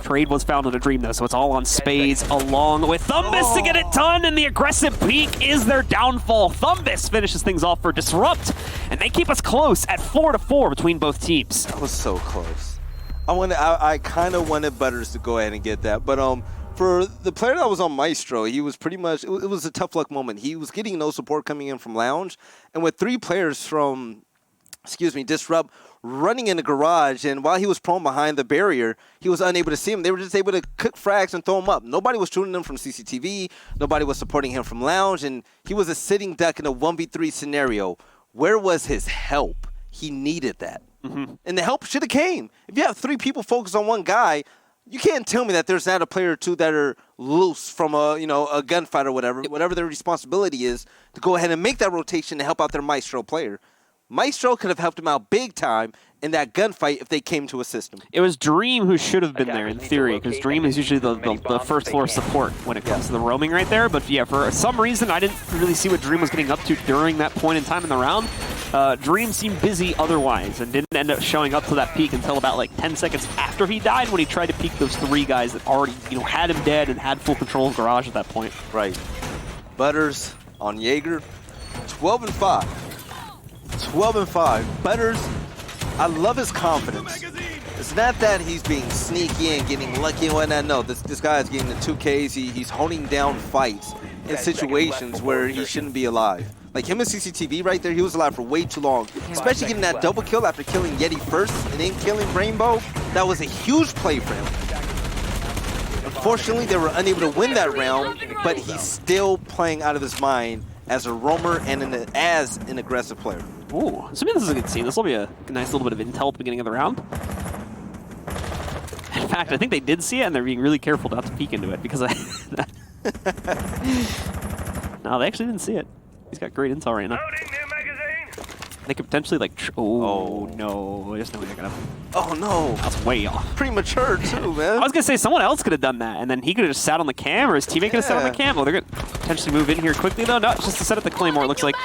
Speaker 2: Trade was found on a Dream though, so it's all on Spades along with Thumbus to get it done, and the aggressive peek is their downfall. Thumbus finishes things off for Disrupt, and they keep us close at 4-4 between both teams.
Speaker 1: That was so close. I kind of wanted Butters to go ahead and get that, but for the player that was on Maestro, he was pretty much, it was a tough luck moment. He was getting no support coming in from Lounge, and with 3 players from, Disrupt running in the Garage, and while he was prone behind the barrier, he was unable to see him. They were just able to cook frags and throw him up. Nobody was shooting him from CCTV. Nobody was supporting him from Lounge, and he was a sitting duck in a 1v3 scenario. Where was his help? He needed that. And the help should have came. If you have 3 people focused on one guy, you can't tell me that there's not a player or 2 that are loose from a gunfight or whatever their responsibility is, to go ahead and make that rotation to help out their Maestro player. Maestro could have helped him out big time in that gunfight if they came to assist him.
Speaker 2: It was Dream who should have been there in theory, because Dream is usually the first floor support when it comes to the roaming right there. But yeah, for some reason, I didn't really see what Dream was getting up to during that point in time in the round. Dream seemed busy otherwise and didn't end up showing up to that peak until about like 10 seconds after he died, when he tried to peek those 3 guys that already had him dead and had full control of Garage at that point.
Speaker 1: Right. Butters on Jaeger, 12-5. 12-5. Butters, I love his confidence. It's not that he's being sneaky and getting lucky and whatnot. No, this guy is getting the 2Ks. He's holding down fights in situations where he shouldn't be alive. Like him and CCTV right there, he was alive for way too long. Especially getting that double kill after killing Yeti first and then killing Rainbow. That was a huge play for him. Unfortunately, they were unable to win that round, but he's still playing out of his mind as a roamer and as an aggressive player.
Speaker 2: Ooh, assuming this is a good scene, this will be a nice little bit of intel at the beginning of the round. In fact, I think they did see it, and they're being really careful not to peek into it, because no, they actually didn't see it. He's got great intel right now. They could potentially like, oh no, there's no way they're gonna.
Speaker 1: Oh no,
Speaker 2: that's way off.
Speaker 1: Premature too, man.
Speaker 2: I was gonna say someone else could have done that, and then he could have just sat on the cam, or his teammate could have sat on the cam. Well, they're gonna potentially move in here quickly though. No, it's just to set up the Claymore. It looks like.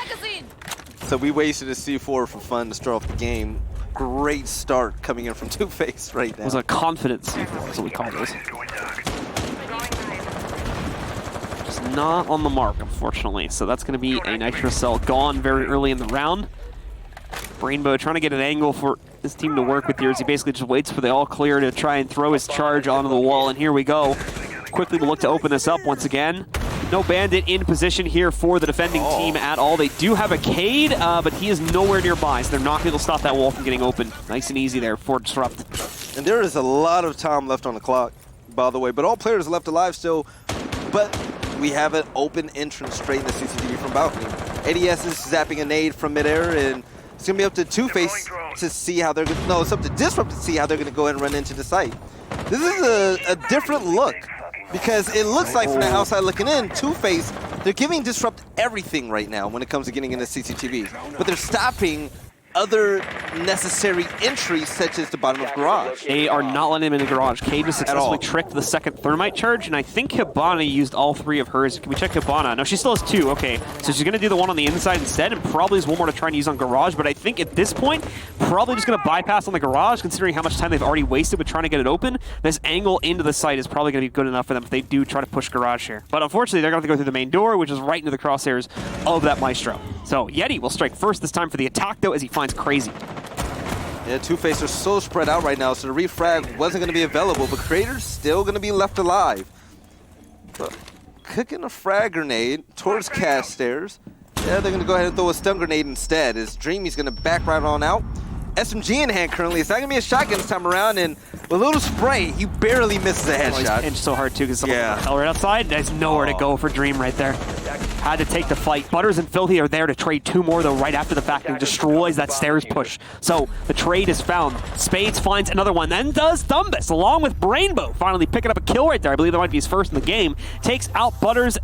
Speaker 1: So we wasted a C4 for fun to start off the game. Great start coming in from Two-Face right now.
Speaker 2: It was a confident C4, that's what we call those. Just not on the mark, unfortunately. So that's going to be a Nitro Cell gone very early in the round. Rainbow trying to get an angle for his team to work with here as he basically just waits for the all clear to try and throw his charge onto the wall. And here we go. Quickly we'll look to open this up once again. No Bandit in position here for the defending team at all. They do have a Cade, but he is nowhere nearby, so they're not going to stop that wall from getting open. Nice and easy there for Disrupt.
Speaker 1: And there is a lot of time left on the clock, by the way, but all players left alive still. But we have an open entrance straight in the CCTV from balcony. ADS is zapping a nade from midair, and it's going to be up to Two-Face to see how they're going to... No, it's up to Disrupt to see how they're going to go ahead and run into the site. This is a different look, because it looks like from the outside looking in, Two-Face, they're giving Disrupt everything right now when it comes to getting into CCTV. But they're stopping other necessary entries, such as the bottom of garage.
Speaker 2: They are not letting him in the garage. Cage has successfully tricked the second thermite charge, and I think Hibana used all 3 of hers. Can we check Hibana? No, she still has 2. Okay, so she's going to do the one on the inside instead, and probably has one more to try and use on garage, but I think at this point, probably just going to bypass on the garage, considering how much time they've already wasted with trying to get it open. This angle into the site is probably going to be good enough for them if they do try to push garage here. But unfortunately, they're going to have to go through the main door, which is right into the crosshairs of that Maestro. So Yeti will strike first this time for the attack, though, as he finds Crazy.
Speaker 1: Yeah, Two-Face are so spread out right now, so the refrag wasn't going to be available, but Creator's still going to be left alive. But cooking a frag grenade towards cast stairs. Yeah, they're going to go ahead and throw a stun grenade instead, as Dreamy's going to back right on out. SMG in hand currently. It's not going to be a shotgun this time around, and with a little spray, he barely misses a headshot.
Speaker 2: He's so hard, too, because someone fell right outside. There's nowhere to go for Dream right there. Had to take the fight. Butters and Filthy are there to trade 2 more, though, right after the fact, and destroys that stairs push. So the trade is found. Spades finds another one, then does Thumbus, along with Rainbow, finally picking up a kill right there. I believe that might be his first in the game. Takes out Butters,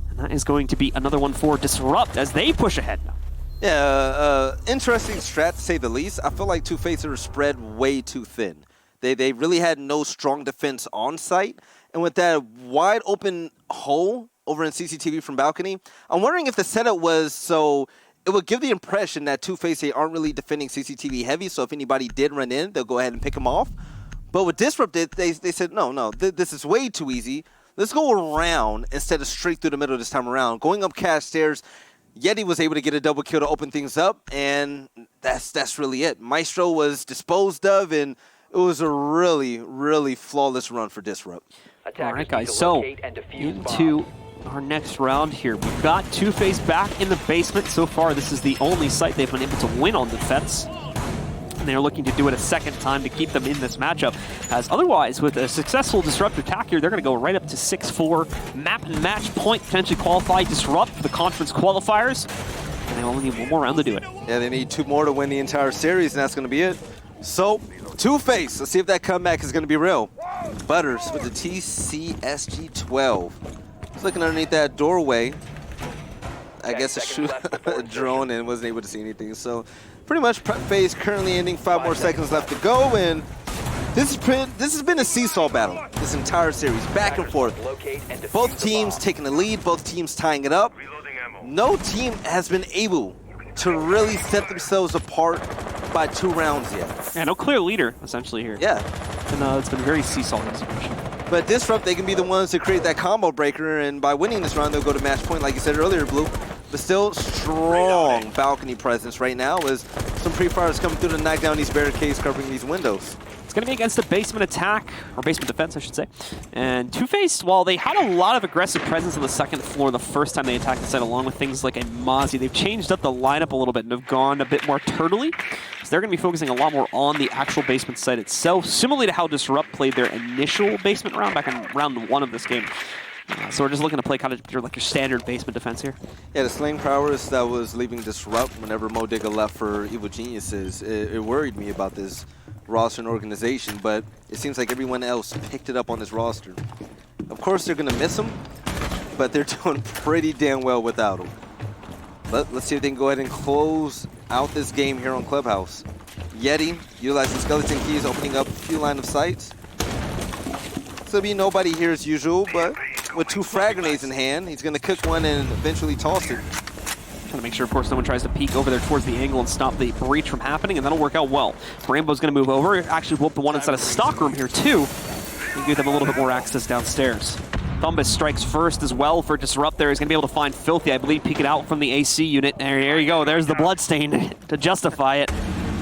Speaker 2: and that is going to be another one for Disrupt as they push ahead now.
Speaker 1: Yeah, interesting strat to say the least. I feel like Two-Face are spread way too thin. They really had no strong defense on site, and with that wide open hole over in CCTV from balcony, I'm wondering if the setup was so it would give the impression that Two-Face, they aren't really defending CCTV heavy, so if anybody did run in, they'll go ahead and pick them off. But with Disrupt, they said, no, this is way too easy. Let's go around instead of straight through the middle this time around. Going up cast stairs, Yeti was able to get a double kill to open things up, and that's really it. Maestro was disposed of, and it was a really, really flawless run for Disrupt.
Speaker 2: All right, guys, so into our next round here. We've got Two-Face back in the basement. So far, this is the only site they've been able to win on defense. And they're looking to do it a second time to keep them in this matchup. As otherwise, with a successful Disrupt attack here, they're going to go right up to 6-4. Map and match point, potentially qualify Disrupt for the conference qualifiers. And they only need 1 more round to do it.
Speaker 1: Yeah, they need 2 more to win the entire series, and that's going to be it. So, Two-Face, let's see if that comeback is going to be real. Butters with the TCSG-12. He's looking underneath that doorway. I guess to shoot a drone and wasn't able to see anything. So, pretty much prep phase currently ending, 5 more seconds left to go, and this has been a seesaw battle this entire series, back and forth. Both teams taking the lead, both teams tying it up. No team has been able to really set themselves apart by 2 rounds yet.
Speaker 2: Yeah, no clear leader, essentially, here.
Speaker 1: Yeah.
Speaker 2: And it's been very seesaw in this situation.
Speaker 1: But Disrupt, they can be the ones to create that combo breaker, and by winning this round, they'll go to match point, like you said earlier, Blue. But still, strong balcony presence right now as some pre-fires coming through to knock down these barricades covering these windows.
Speaker 2: It's going to be against the basement attack, or basement defense, I should say. And Two-Face, while they had a lot of aggressive presence on the second floor the first time they attacked the site, along with things like a Mozzie, they've changed up the lineup a little bit and have gone a bit more turtley. So they're going to be focusing a lot more on the actual basement site itself, similarly to how Disrupt played their initial basement round back in round 1 of this game. So we're just looking to play kind of your standard basement defense here.
Speaker 1: Yeah, the slaying prowess that was leaving Disrupt whenever Modiga left for Evil Geniuses, it worried me about this roster and organization, but it seems like everyone else picked it up on this roster. Of course, they're going to miss him, but they're doing pretty damn well without him. But let's see if they can go ahead and close out this game here on Clubhouse. Yeti utilizing skeleton keys, opening up a few line of sights. So be nobody here as usual, but with 2 frag grenades in hand, he's going to cook one and eventually toss it.
Speaker 2: Trying to make sure, of course, no one tries to peek over there towards the angle and stop the breach from happening, and that'll work out well. Rainbow's going to move over, actually whoop the one inside of stockroom here, too, and give them a little bit more access downstairs. Thumbus strikes first as well for Disrupt there. He's going to be able to find Filthy, I believe, peek it out from the AC unit. There you go. There's the bloodstain to justify it.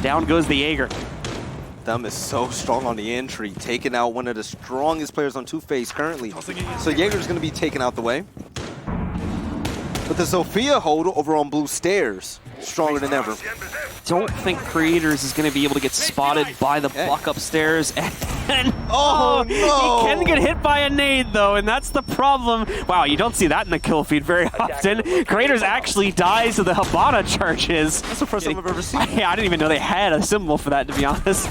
Speaker 2: Down goes the Jaeger.
Speaker 1: Thumb is so strong on the entry, taking out one of the strongest players on Two-Face currently. So Jaeger's going to be taken out the way. But the Sophia hold over on blue stairs, stronger than ever.
Speaker 2: Don't think Creators is going to be able to get spotted by the buck upstairs. And
Speaker 1: Oh, no!
Speaker 2: He can get hit by a nade, though, and that's the problem. Wow, you don't see that in the kill feed very often. Creators actually dies to the Habana charges.
Speaker 1: That's the first time I've ever seen it.
Speaker 2: Yeah, I didn't even know they had a symbol for that, to be honest.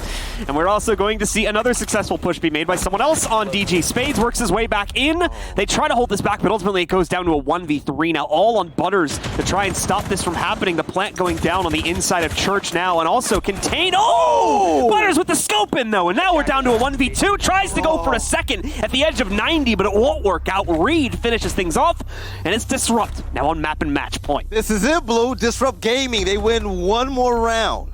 Speaker 2: And we're also going to see another successful push be made by someone else on DG. Spades works his way back in. They try to hold this back, but ultimately it goes down to a 1v3 now, all on Butters to try and stop this from happening. The plant going down on the inside of Church now, and also contained. Oh! Butters with the scope in, though, and now we're down to a 1v2. Tries to go for a second at the edge of 90, but it won't work out. Reed finishes things off, and it's Disrupt now on map and match point.
Speaker 1: This is it, Blue. Disrupt Gaming. They win one more round,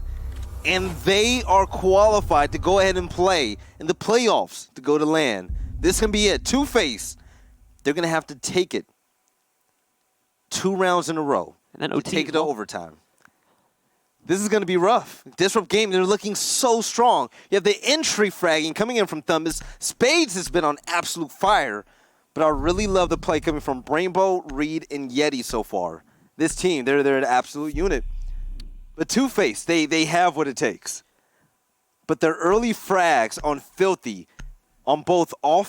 Speaker 1: and they are qualified to go ahead and play in the playoffs to go to LAN. This can be it. Two-Face, they're going to have to take it 2 rounds in a row
Speaker 2: And then
Speaker 1: to
Speaker 2: OT
Speaker 1: take it to overtime. This is going to be rough. Disrupt Gaming, they're looking so strong. You have the entry fragging coming in from Thumbus. Spades has been on absolute fire, but I really love the play coming from Rainbow, Reed, and Yeti so far. This team, they're an absolute unit. But Two-Face, they have what it takes. But their early frags on Filthy, on both on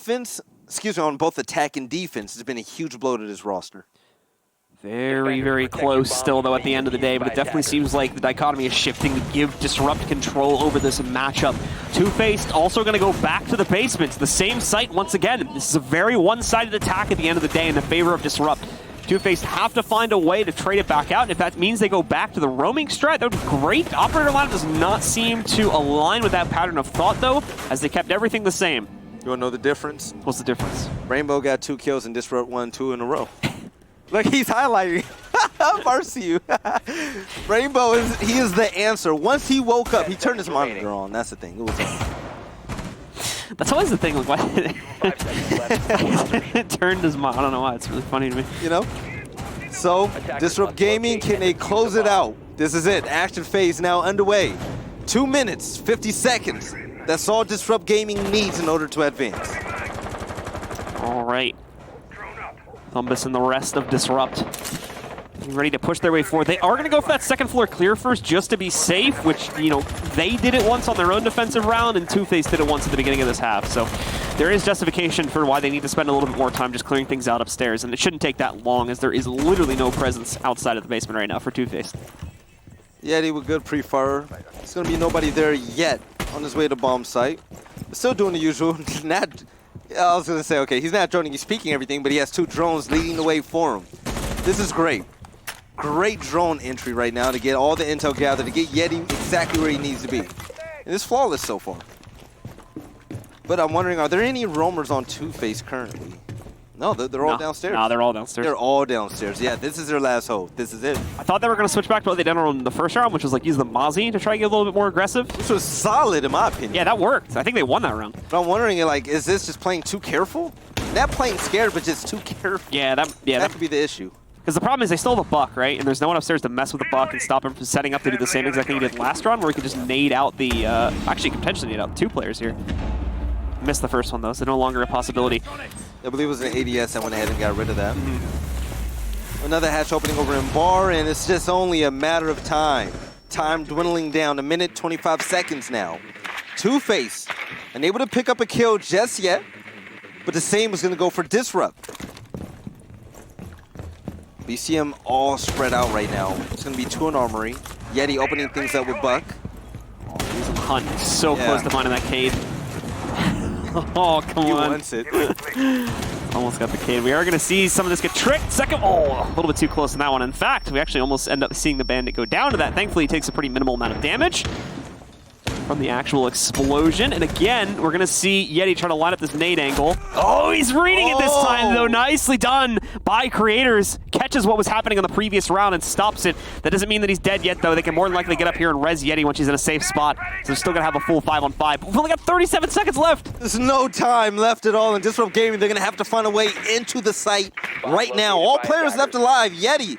Speaker 1: both attack and defense, has been a huge blow to this roster.
Speaker 2: Very, very close still, though, at the end of the day, but it definitely seems like the dichotomy is shifting to give Disrupt control over this matchup. Two-Faced also going to go back to the basement, the same site once again. This is a very one-sided attack at the end of the day in the favor of Disrupt. Two-Faced have to find a way to trade it back out, and if that means they go back to the roaming strat, that would be great. Operator lineup does not seem to align with that pattern of thought, though, as they kept everything the same.
Speaker 1: You want to know the difference?
Speaker 2: What's the difference?
Speaker 1: Rainbow got 2 kills and Disrupt won 2 in a row. Look, he's highlighting. Mercy you. Rainbow is the answer. Once he woke up, he turned his monitor on. That's the thing. It was on.
Speaker 2: That's always the thing. Like, why it turned his monitor? I don't know why. It's really funny to me.
Speaker 1: You know? So, Disrupt Gaming, can they close it out? This is it. Action phase now underway. 2 minutes, 50 seconds. That's all Disrupt Gaming needs in order to advance.
Speaker 2: All right. Thumbus and the rest of Disrupt ready to push their way forward. They are going to go for that second floor clear first just to be safe, which, you know, they did it once on their own defensive round, and Two-Face did it once at the beginning of this half. So there is justification for why they need to spend a little bit more time just clearing things out upstairs, and it shouldn't take that long, as there is literally no presence outside of the basement right now for Two-Face.
Speaker 1: Yeti with good pre-fire. There's going to be nobody there yet on his way to bomb site. But still doing the usual. I was going to say, okay, he's not droning, he's peeking everything, but he has 2 drones leading the way for him. This is great. Great drone entry right now to get all the intel gathered, to get Yeti exactly where he needs to be. And it's flawless so far. But I'm wondering, are there any roamers on Two-Face currently? No, they're all downstairs.
Speaker 2: No, they're all downstairs.
Speaker 1: They're all downstairs. Yeah, this is their last hope. This is it.
Speaker 2: I thought they were going to switch back to what they did on the first round, which was like use the Mozzie to try and get a little bit more aggressive.
Speaker 1: This was solid in my opinion.
Speaker 2: Yeah, that worked. I think they won that round.
Speaker 1: But I'm wondering, like, is this just playing too careful? Not playing scared, but just too careful.
Speaker 2: Yeah,
Speaker 1: that could be the issue.
Speaker 2: Because the problem is they stole the Buck, right? And there's no one upstairs to mess with the Buck and stop him from setting up to do the same exact thing he did last round, where he could just nade out the... actually, potentially nade out 2 players here. Missed the first one, though, so no longer a possibility.
Speaker 1: I believe it was an ADS. I went ahead and got rid of that. Another hatch opening over in bar, and it's just only a matter of time. Time dwindling down, 1 minute, 25 seconds now. Two-Face, unable to pick up a kill just yet, but the same is going to go for Disrupt. We see them all spread out right now. It's going to be 2 in Armory. Yeti opening things up with Buck.
Speaker 2: Hunt is so close to finding that cave. Oh, come on.
Speaker 1: He wants it.
Speaker 2: Almost got the Cade. We are going to see some of this get tricked. Second, a little bit too close on that one. In fact, we actually almost end up seeing the Bandit go down to that. Thankfully, he takes a pretty minimal amount of damage from the actual explosion. And again, we're going to see Yeti try to line up this nade angle. Oh, he's reading it this time, though. Nicely done by Creators. Catches what was happening on the previous round and stops it. That doesn't mean that he's dead yet, though. They can more than likely get up here and res Yeti once he's in a safe spot. So they're still going to have a full 5-on-5. We've only got 37 seconds left.
Speaker 1: There's no time left at all in Disrupt Gaming. They're going to have to find a way into the site right now. All players left alive. Yeti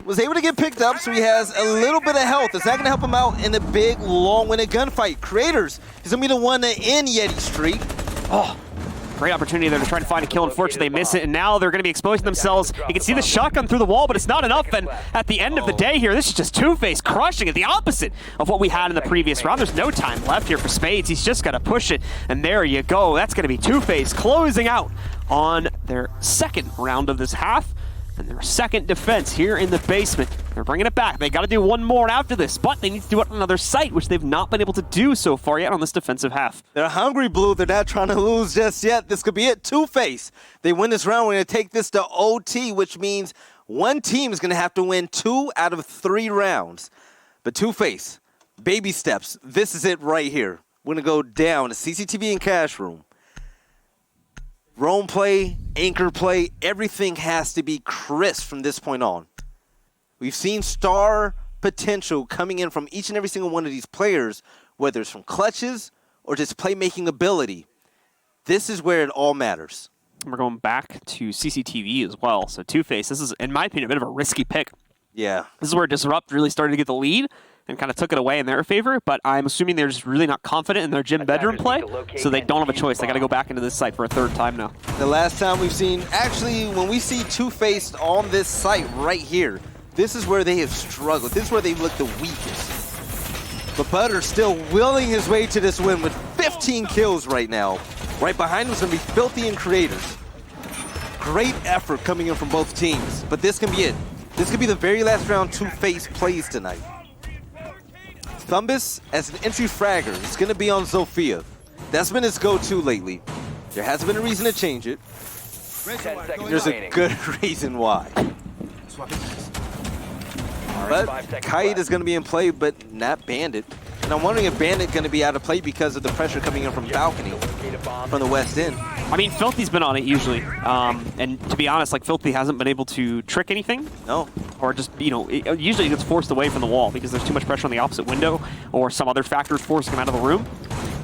Speaker 1: was able to get picked up, so he has a little bit of health. It's not going to help him out in a big, long-winded gunfight. Creators is going to be the one to end Yeti's streak. Oh,
Speaker 2: Great opportunity there to try to find a kill. Unfortunately, they miss it, and now they're going to be exposing themselves. You can see the shotgun through the wall, but it's not enough. And at the end of the day here, this is just Two-Face crushing it, the opposite of what we had in the previous round. There's no time left here for Spades. He's just got to push it, and there you go. That's going to be Two-Face closing out on their second round of this half. And their second defense here in the basement. They're bringing it back. They got to do one more after this, but they need to do it on another site, which they've not been able to do so far yet on this defensive half.
Speaker 1: They're hungry, Blue. They're not trying to lose just yet. This could be it. Two-Face. They win this round. We're going to take this to OT, which means one team is going to have to win 2 out of 3 rounds. But Two-Face, baby steps. This is it right here. We're going to go down to CCTV and Cash Room. Roam play, anchor play, everything has to be crisp from this point on. We've seen star potential coming in from each and every single one of these players, whether it's from clutches or just playmaking ability. This is where it all matters.
Speaker 2: We're going back to CCTV as well. So Two-Face, this is, in my opinion, a bit of a risky pick.
Speaker 1: Yeah.
Speaker 2: This is where Disrupt really started to get the lead and kind of took it away in their favor, but I'm assuming they're just really not confident in their gym bedroom play, so they don't have a choice. They got to go back into this site for a third time now.
Speaker 1: The last time we've seen, actually, when we see Two-Face on this site right here, this is where they have struggled. This is where they've looked the weakest. But Butter still willing his way to this win with 15 kills right now. Right behind him is going to be Filthy and Creators. Great effort coming in from both teams, but this can be it. This could be the very last round Two-Face plays tonight. Thumbus, as an entry fragger, is going to be on Zofia. That's been his go-to lately. There hasn't been a reason to change it. There's a good reason why. But Kite is going to be in play, but not Bandit. And I'm wondering if Bandit going to be out of play because of the pressure coming in from Balcony, from the west end.
Speaker 2: I mean, Filthy's been on it usually. And to be honest, like, Filthy hasn't been able to trick anything.
Speaker 1: No.
Speaker 2: Or just, you know, usually he gets forced away from the wall because there's too much pressure on the opposite window or some other factors forcing him out of the room.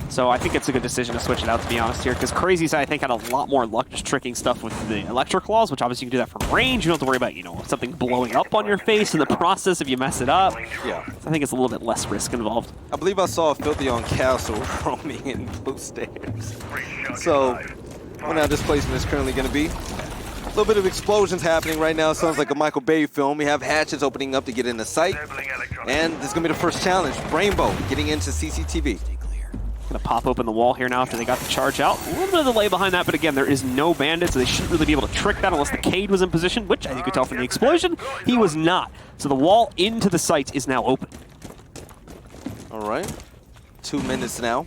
Speaker 2: So I think it's a good decision to switch it out, to be honest here, because Crazy's, I think, had a lot more luck just tricking stuff with the electric claws, which obviously you can do that from range. You don't have to worry about, you know, something blowing up on your face in the process if you mess it up.
Speaker 1: Yeah.
Speaker 2: So I think it's a little bit less risk involved.
Speaker 1: I believe I saw Filthy on Castle roaming in blue stairs. So, I wonder how this placement is currently going to be. A little bit of explosions happening right now. Sounds like a Michael Bay film. We have hatches opening up to get in the site. And this is going to be the first challenge. Rainbow getting into CCTV.
Speaker 2: Gonna pop open the wall here now after they got the charge out. A little bit of delay behind that, but again, there is no bandit, so they shouldn't really be able to trick that unless the Cade was in position, which, as you could tell from the explosion, he was not. So the wall into the site is now open.
Speaker 1: All right. 2 minutes now.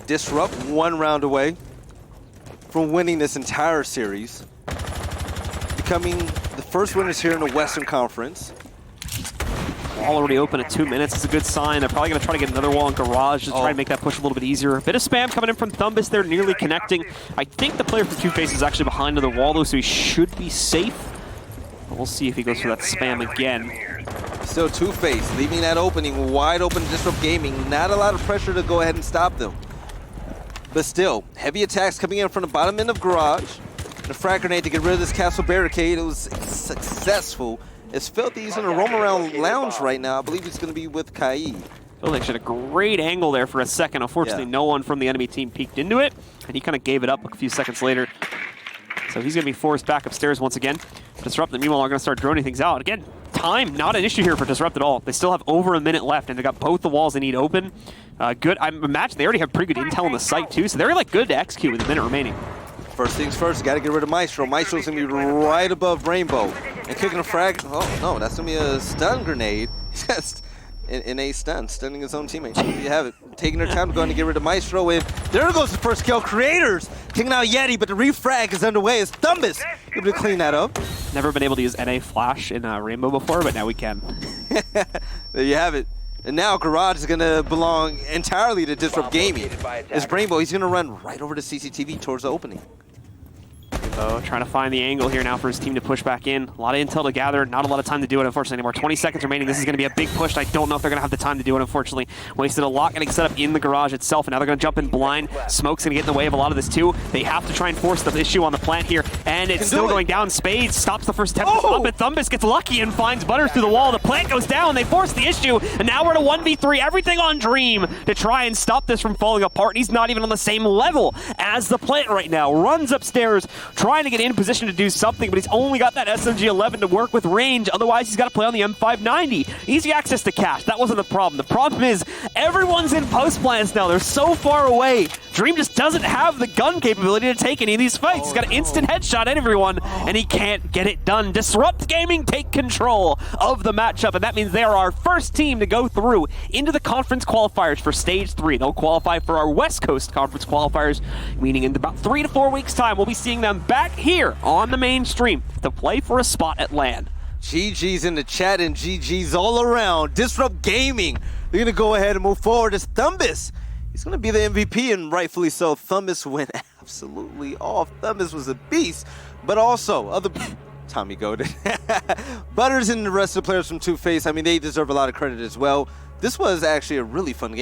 Speaker 1: Disrupt 1 round away from winning this entire series. Becoming the first winners here in the Western Conference.
Speaker 2: Wall already open at 2 minutes. It's a good sign. They're probably going to try to get another wall in Garage to try and make that push a little bit easier. A bit of spam coming in from Thumbus. They're nearly connecting. I think the player from Two-Face is actually behind the wall, though, so he should be safe. But we'll see if he goes for that spam again.
Speaker 1: Still Two-Face leaving that opening wide open to Disrupt Gaming. Not a lot of pressure to go ahead and stop them. But still, heavy attacks coming in from the bottom end of Garage. And a frag grenade to get rid of this castle barricade. It was successful. It's Filthy. He's in a roam around lounge right now. I believe he's going to be with Kai.
Speaker 2: Filthy had a great angle there for a second. Unfortunately, no one from the enemy team peeked into it, and he kind of gave it up a few seconds later. So he's going to be forced back upstairs once again. Disrupt, meanwhile, are going to start droning things out. Again, time, not an issue here for Disrupt at all. They still have over a minute left, and they got both the walls they need open. Good. I imagine they already have pretty good intel on the site, too, so they're like good to execute with a minute remaining.
Speaker 1: First things first, got to get rid of Maestro. Maestro's going to be right above Rainbow. And kicking a frag. Oh, no, that's going to be a stun grenade. Just in a stun, stunning his own teammate. There you have it. Taking their time to go and get rid of Maestro. And there goes the first kill. Creators taking out Yeti, but the refrag is underway as Thumbus able to clean that up.
Speaker 2: Never been able to use NA Flash in Rainbow before, but now we can.
Speaker 1: There you have it. And now Garage is going to belong entirely to Disrupt Gaming. As Rainbow, he's going to run right over to CCTV towards the opening.
Speaker 2: So trying to find the angle here now for his team to push back in. A lot of intel to gather, not a lot of time to do it, unfortunately, anymore. 20 seconds remaining. This is going to be a big push. I don't know if they're going to have the time to do it, unfortunately. Wasted a lot getting set up in the garage itself, and now they're going to jump in blind. Smoke's going to get in the way of a lot of this, too. They have to try and force the issue on the plant here, and it's still going down. Spades stops the first attempt to stop it. Thumbus gets lucky and finds Butters through the wall. The plant goes down. They force the issue, and now we're at a 1v3. Everything on Dream to try and stop this from falling apart. He's not even on the same level as the plant right now. Runs upstairs, trying to get in position to do something, but he's only got that SMG-11 to work with range. Otherwise, he's got to play on the M590. Easy access to cash. That wasn't the problem. The problem is everyone's in post plants now. They're so far away. Dream just doesn't have the gun capability to take any of these fights. He's got an instant headshot at everyone, and he can't get it done. Disrupt Gaming take control of the matchup, and that means they are our first team to go through into the conference qualifiers for Stage 3. They'll qualify for our West Coast conference qualifiers, meaning in about 3 to 4 weeks' time, we'll be seeing them back here on the main stream to play for a spot at LAN.
Speaker 1: GG's in the chat and GG's all around. Disrupt Gaming. They're going to go ahead and move forward as Thumbus. He's going to be the MVP, and rightfully so. Thumbus went absolutely off. Thumbus was a beast, but also other... Tommy Golden. Butters and the rest of the players from Two Face, I mean, they deserve a lot of credit as well. This was actually a really fun game.